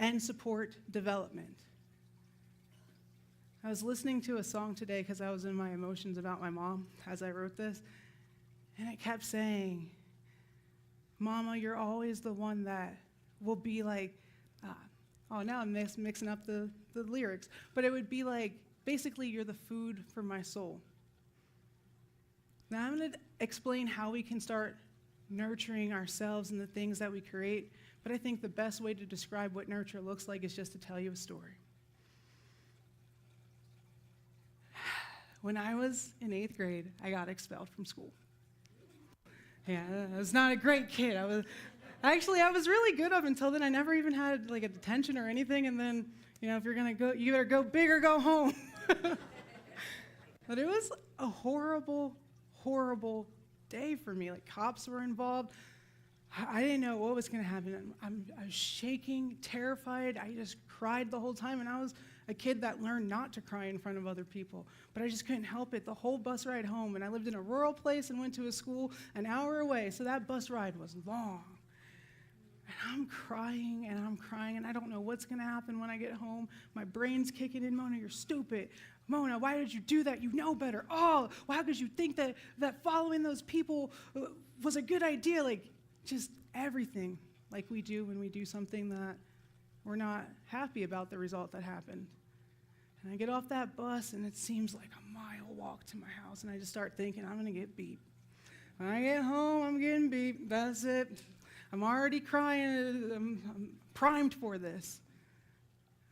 and support development. I was listening to a song today because I was in my emotions about my mom as I wrote this, and it kept saying, Mama, you're always the one that will be like, now I'm mixing up the lyrics, but it would be like, basically, you're the food for my soul. Now I'm going to explain how we can start nurturing ourselves and the things that we create, but I think the best way to describe what nurture looks like is just to tell you a story. When I was in 8th grade, I got expelled from school. Yeah, I was not a great kid. I was really good up until then. I never even had like a detention or anything, and then, if you're gonna go, you better go big or go home. But it was a horrible, horrible day for me. Like, cops were involved. I didn't know what was going to happen. I was shaking, terrified. I just cried the whole time, and I was a kid that learned not to cry in front of other people, but I just couldn't help it the whole bus ride home. And I lived in a rural place and went to a school an hour away, so that bus ride was long. And I'm crying, and I don't know what's going to happen when I get home. My brain's kicking in. Mona, you're stupid. Mona, why did you do that? You know better. Oh, well, how could you think that following those people was a good idea? Like, just everything like we do when we do something that we're not happy about the result that happened. And I get off that bus, and it seems like a mile walk to my house, and I just start thinking, I'm going to get beat. When I get home, I'm getting beat. That's it. I'm already crying. I'm primed for this.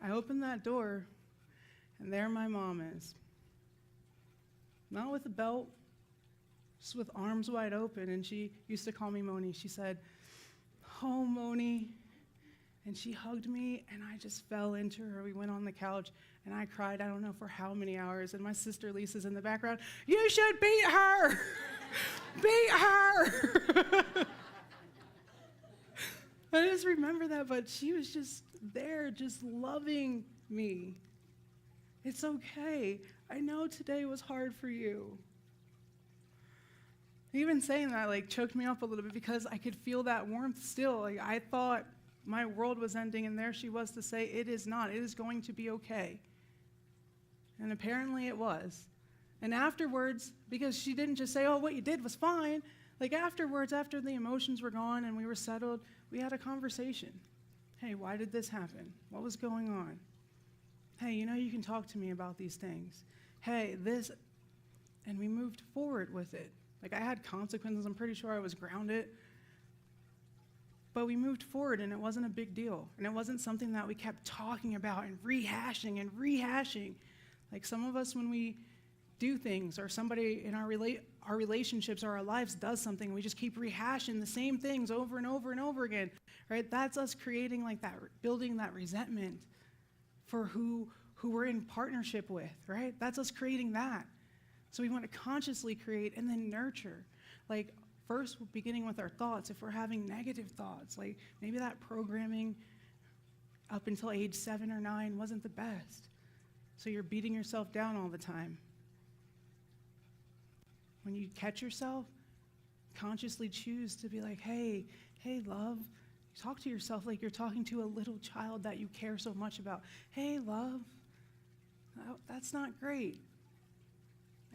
I open that door, and there my mom is. Not with a belt, just with arms wide open. And she used to call me Moni. She said, oh, Moni. And she hugged me, and I just fell into her. We went on the couch, and I cried, I don't know for how many hours. And my sister Lisa's in the background. You should beat her. Beat her. I just remember that, but she was just there, just loving me. It's okay. I know today was hard for you. Even saying that choked me up a little bit because I could feel that warmth still. I thought my world was ending, and there she was to say, it is not. It is going to be okay. And apparently it was. And afterwards, because she didn't just say, oh, what you did was fine. Afterwards, after the emotions were gone and we were settled, we had a conversation. Hey, why did this happen? What was going on? Hey, you can talk to me about these things. Hey, this, and we moved forward with it. Like, I had consequences. I'm pretty sure I was grounded. But we moved forward, and it wasn't a big deal. And it wasn't something that we kept talking about and rehashing and rehashing. Like, some of us, when we do things, or somebody in our relationships or our lives does something, we just keep rehashing the same things over and over and over again, right? That's us creating like that, building that resentment for who we're in partnership with, right? That's us creating that. So we want to consciously create and then nurture. Like, first, beginning with our thoughts. If we're having negative thoughts, like maybe that programming up until age 7 or 9 wasn't the best. So you're beating yourself down all the time. When you catch yourself, consciously choose to be like, hey, love. Talk to yourself like you're talking to a little child that you care so much about. Hey, love, that's not great.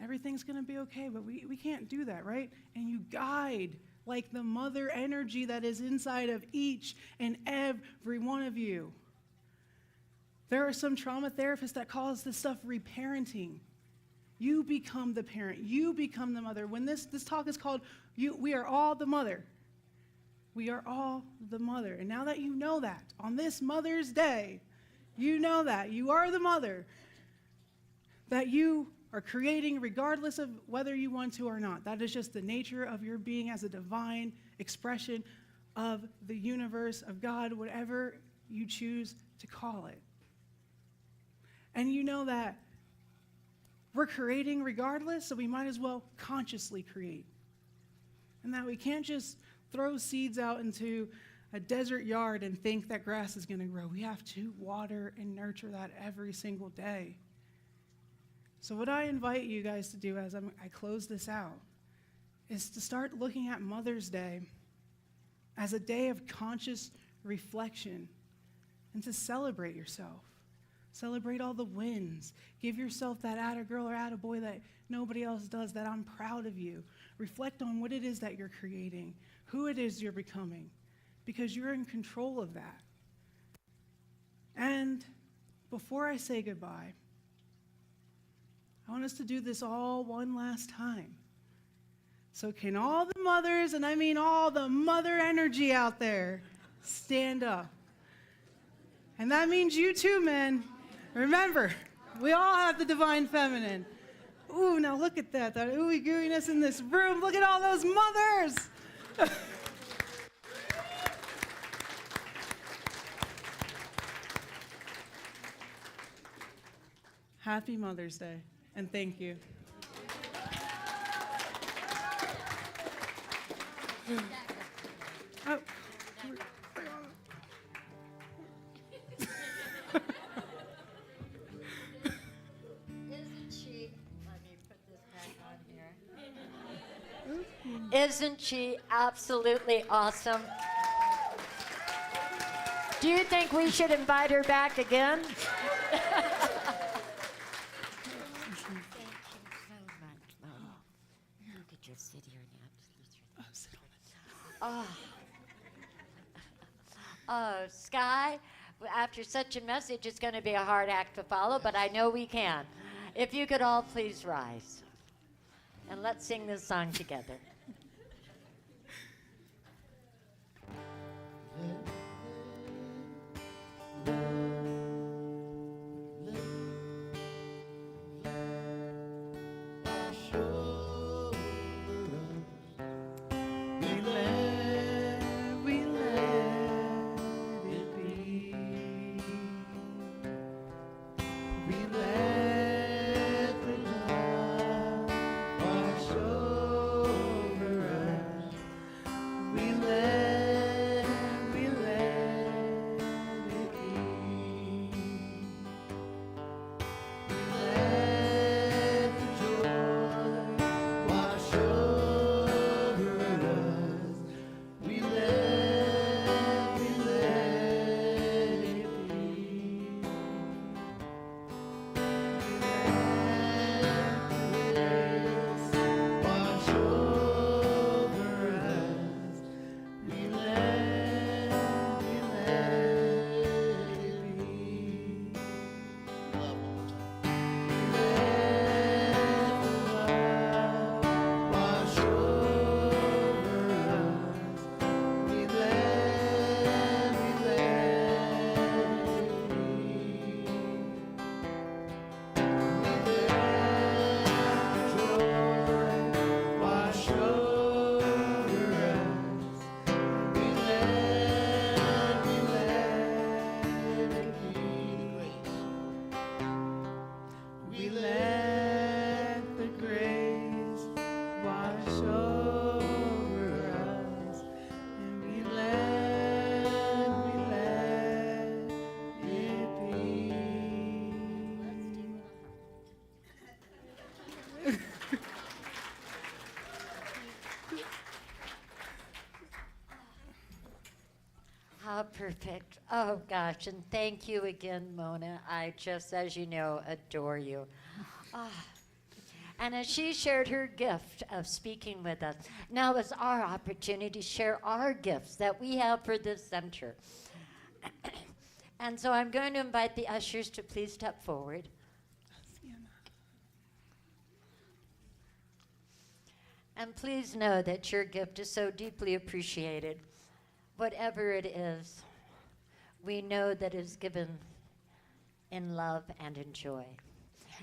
Everything's going to be okay, but we can't do that, right? And you guide like the mother energy that is inside of each and every one of you. There are some trauma therapists that call this stuff reparenting. You become the parent. You become the mother. When this talk is called, we are all the mother. We are all the mother. And now that you know that, on this Mother's Day, you know that. You are the mother that you are creating regardless of whether you want to or not. That is just the nature of your being as a divine expression of the universe, of God, whatever you choose to call it. And you know that we're creating regardless, so we might as well consciously create. And that we can't just throw seeds out into a desert yard and think that grass is going to grow. We have to water and nurture that every single day. So what I invite you guys to do as I close this out is to start looking at Mother's Day as a day of conscious reflection and to celebrate yourself. Celebrate all the wins. Give yourself that atta girl or atta boy that nobody else does, that I'm proud of you. Reflect on what it is that you're creating, who it is you're becoming, because you're in control of that. And before I say goodbye, I want us to do this all one last time. So can all the mothers, and I mean all the mother energy out there, stand up? And that means you too, men. Remember, we all have the divine feminine. Ooh, now look at that ooey gooiness in this room. Look at all those mothers. Happy Mother's Day, and thank you. Oh.
Isn't she absolutely awesome? Do you think we should invite her back again? Thank you so much, Mom. You could just sit here and sit on it. Oh, Sky, after such a message, it's going to be a hard act to follow, but I know we can. If you could all please rise, and let's sing this song together. Perfect. Oh, gosh. And thank you again, Mona. I just, as you know, adore you. Ah. And as she shared her gift of speaking with us, now is our opportunity to share our gifts that we have for this center. And so I'm going to invite the ushers to please step forward. And please know that your gift is so deeply appreciated. Whatever it is, we know that is given in love and in joy.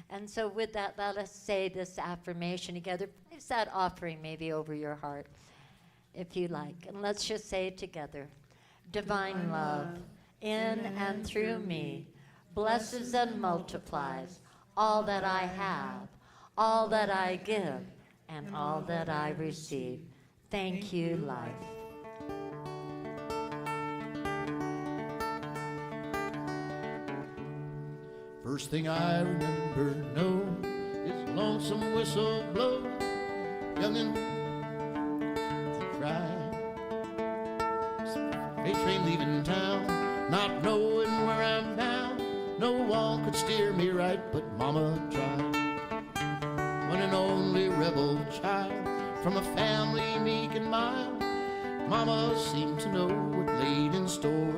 And so with that, let us say this affirmation together. Place that offering maybe over your heart, if you like. And let's just say it together. Divine love, in and through me, blesses and multiplies all that I have, all that I give, and all that I receive. Thank you, life.
First thing I remember to know is lonesome whistle blow, youngin' to cry. A train leaving town, not knowing where I'm bound. No one could steer me right, but Mama tried. One and only rebel child from a family meek and mild, Mama seemed to know what laid in store.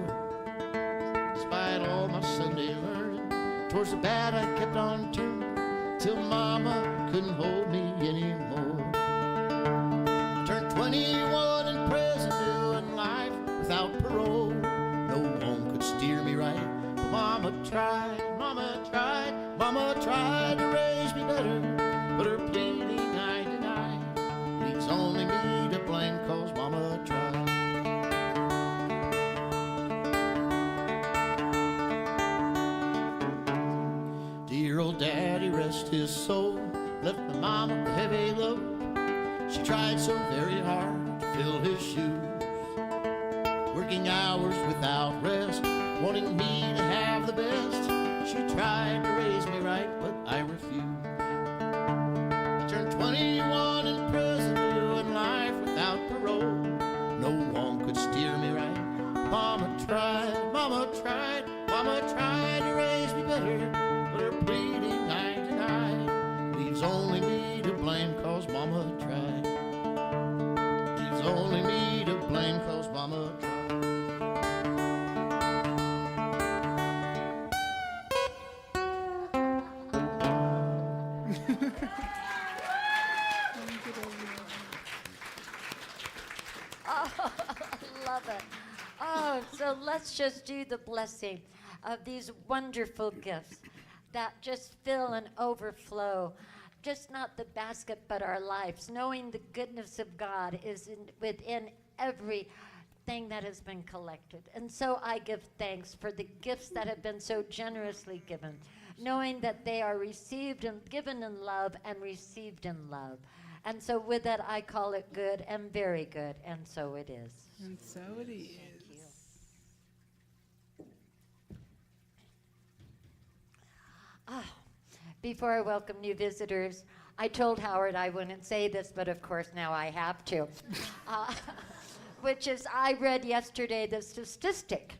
Despite all my Sunday learning, towards the bad I kept on turning, till Mama couldn't hold me anymore. I turned 21 in prison, doing life without parole. No one could steer me right, but Mama tried, Mama tried, Mama tried to raise me better, but her pleading I denied. Leaves only me to blame, 'cause Mama tried. Dear old Daddy, rest his soul, left my mama a heavy load. She tried so very hard to fill his shoes, working hours without rest, wanting me to have the best. She tried to raise me right, but I refused. I turned 21 in prison, doing life without parole. No one could steer me right. Mama tried, Mama tried, Mama tried to raise me better, but her pleading I denied. Leaves only me to blame, 'cause Mama tried. Leaves only me to blame, 'cause Mama tried.
Oh, love it. Oh, so let's just do the blessing of these wonderful gifts that just fill and overflow, just not the basket, but our lives, knowing the goodness of God is within everything that has been collected. And so I give thanks for the gifts that have been so generously given, knowing that they are received and given in love and received in love. And so with that, I call it good and very good, and so it is.
And so it is.
Before I welcome new visitors, I told Howard I wouldn't say this, but of course now I have to. Which is, I read yesterday the statistic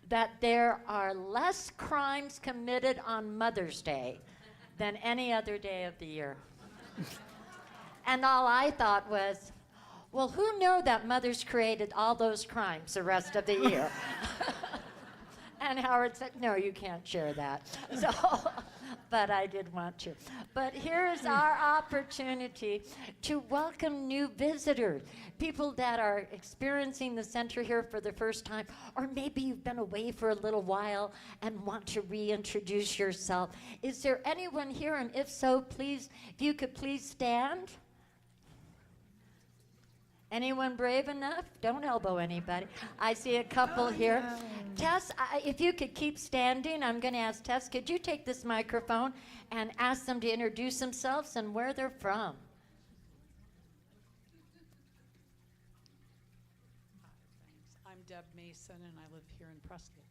that there are less crimes committed on Mother's Day than any other day of the year. And all I thought was, well, who knew that mothers created all those crimes the rest of the year? And Howard said, no, you can't share that. So, but I did want to. But here's our opportunity to welcome new visitors, people that are experiencing the center here for the first time, or maybe you've been away for a little while and want to reintroduce yourself. Is there anyone here? And if so, please, if you could please stand. Anyone brave enough? Don't elbow anybody. I see a couple here.
Yeah.
Tess, if you could keep standing, I'm going to ask Tess, could you take this microphone and ask them to introduce themselves and where they're from?
I'm Deb Mason, and I live here in Prescott.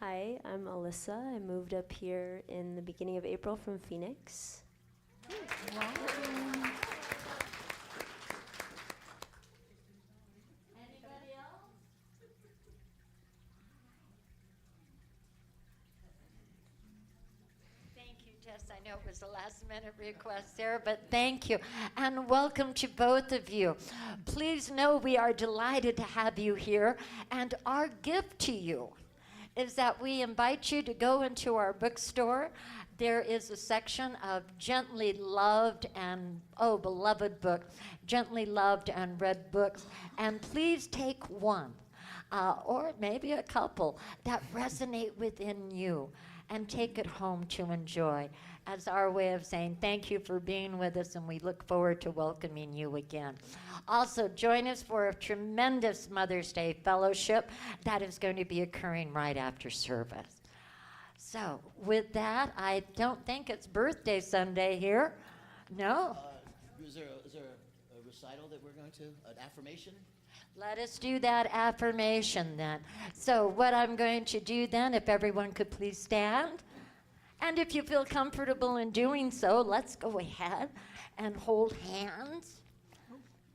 Hi, I'm Alyssa. I moved up here in the beginning of April from Phoenix.
know it was a last-minute request there, but thank you. And welcome to both of you. Please know we are delighted to have you here, and our gift to you is that we invite you to go into our bookstore. There is a section of gently loved and, beloved book, gently loved and read books. And please take one, or maybe a couple, that resonate within you and take it home to enjoy as our way of saying thank you for being with us, and we look forward to welcoming you again. Also, join us for a tremendous Mother's Day fellowship that is going to be occurring right after service. So with that, I don't think it's birthday Sunday here. No?
Is there a recital that we're going to, an affirmation?
Let us do that affirmation then. So what I'm going to do then, if everyone could please stand. And if you feel comfortable in doing so, let's go ahead and hold hands.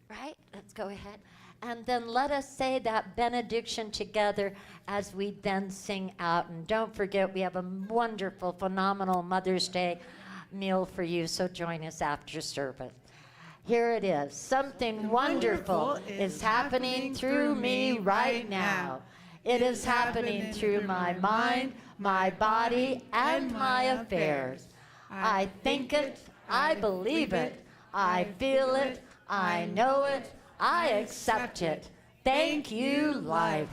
Right? Let's go ahead. And then let us say that benediction together as we then sing out. And don't forget, we have a wonderful, phenomenal Mother's Day meal for you, so join us after service. Here it is. Something wonderful is happening through me right now. It is happening through my mind, my body, and my affairs. I think it, I believe it, I feel it, I know it, I accept it. Thank you, life.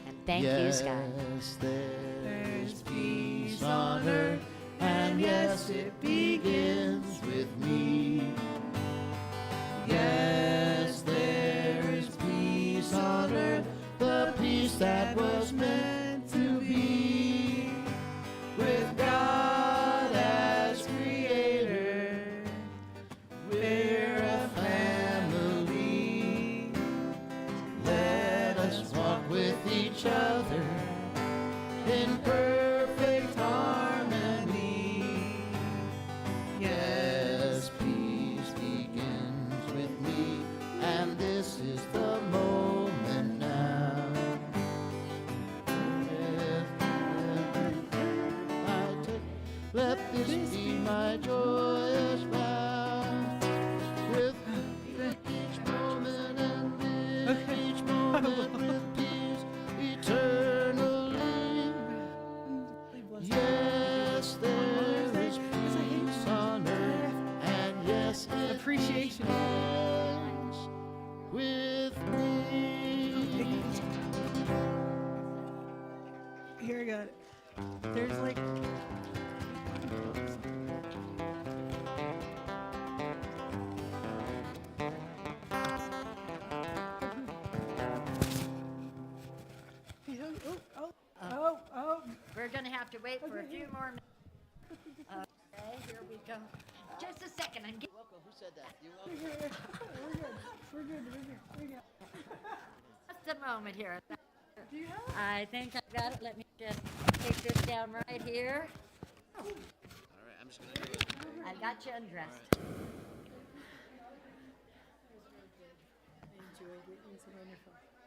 And thank you, Sky.
Yes, there's peace on earth, and yes, it begins with me. Yes, there is peace on earth, the peace that was meant to be, with God as creator. We're a family. Let us walk with each other in perfect harmony. Yes, peace begins with me, and this is the moment now. Let this be my joyous vow. With each moment and live each moment with peace eternally. Yes, there is peace on earth, and yes, it
Appreciation.
begins with me.
Here, I got it. There's like. Oh.
We're going to have to wait for a few more minutes. Okay, here we go. Just a second. I'm getting.
Welcome. Who said that? You're welcome.
We're good.
Just a moment here.
Do you have it?
I think I've got it. Let me just take this down right here.
All right, I'm just gonna do it.
I got you undressed.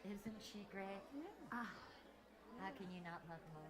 Isn't she great? Ah, how can you not love Mona?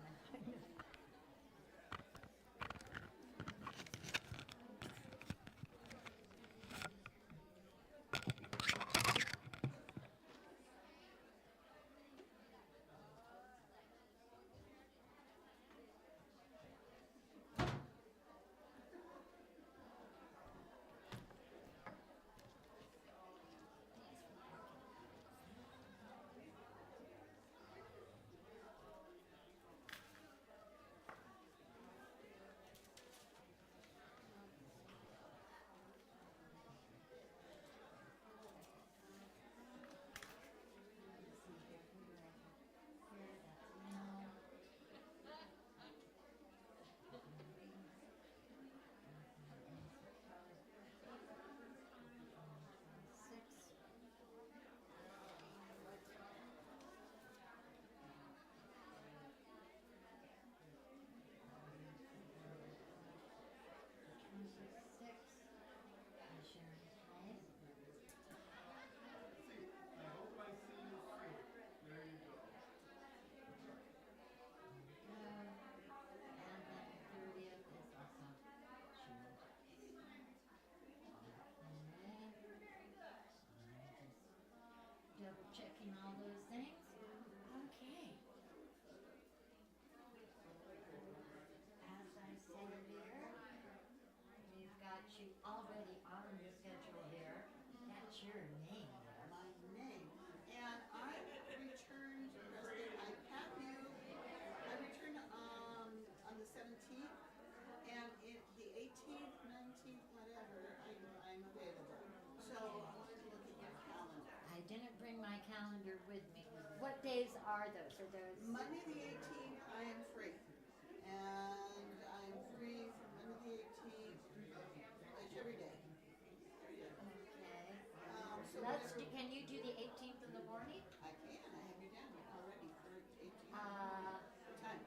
What's your name?
my name. And I returned, I have you, I returned on the 17th, and the 18th, 19th, whatever, I'm available. So I wanted to look at your calendar.
I didn't bring my calendar with me. What days are those? Are those?
Monday the 18th, I am free. And I'm free from Monday the 18th, it's every day.
Okay.
So
Let's
whatever.
do, can you do the 18th in the morning?
I can, I have you down already for 18th.
Uh,
What time?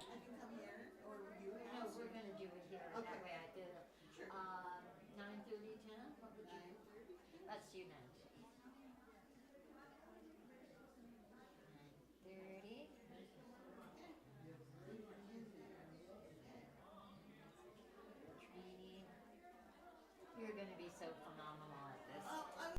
I can come here, or you
no,
have.
we're going to do it here.
Okay.
That way I did it.
Sure.
9:30, 10? What would you?
9:30.
Let's do 9:30. 9:30. Training. You're going to be so fun.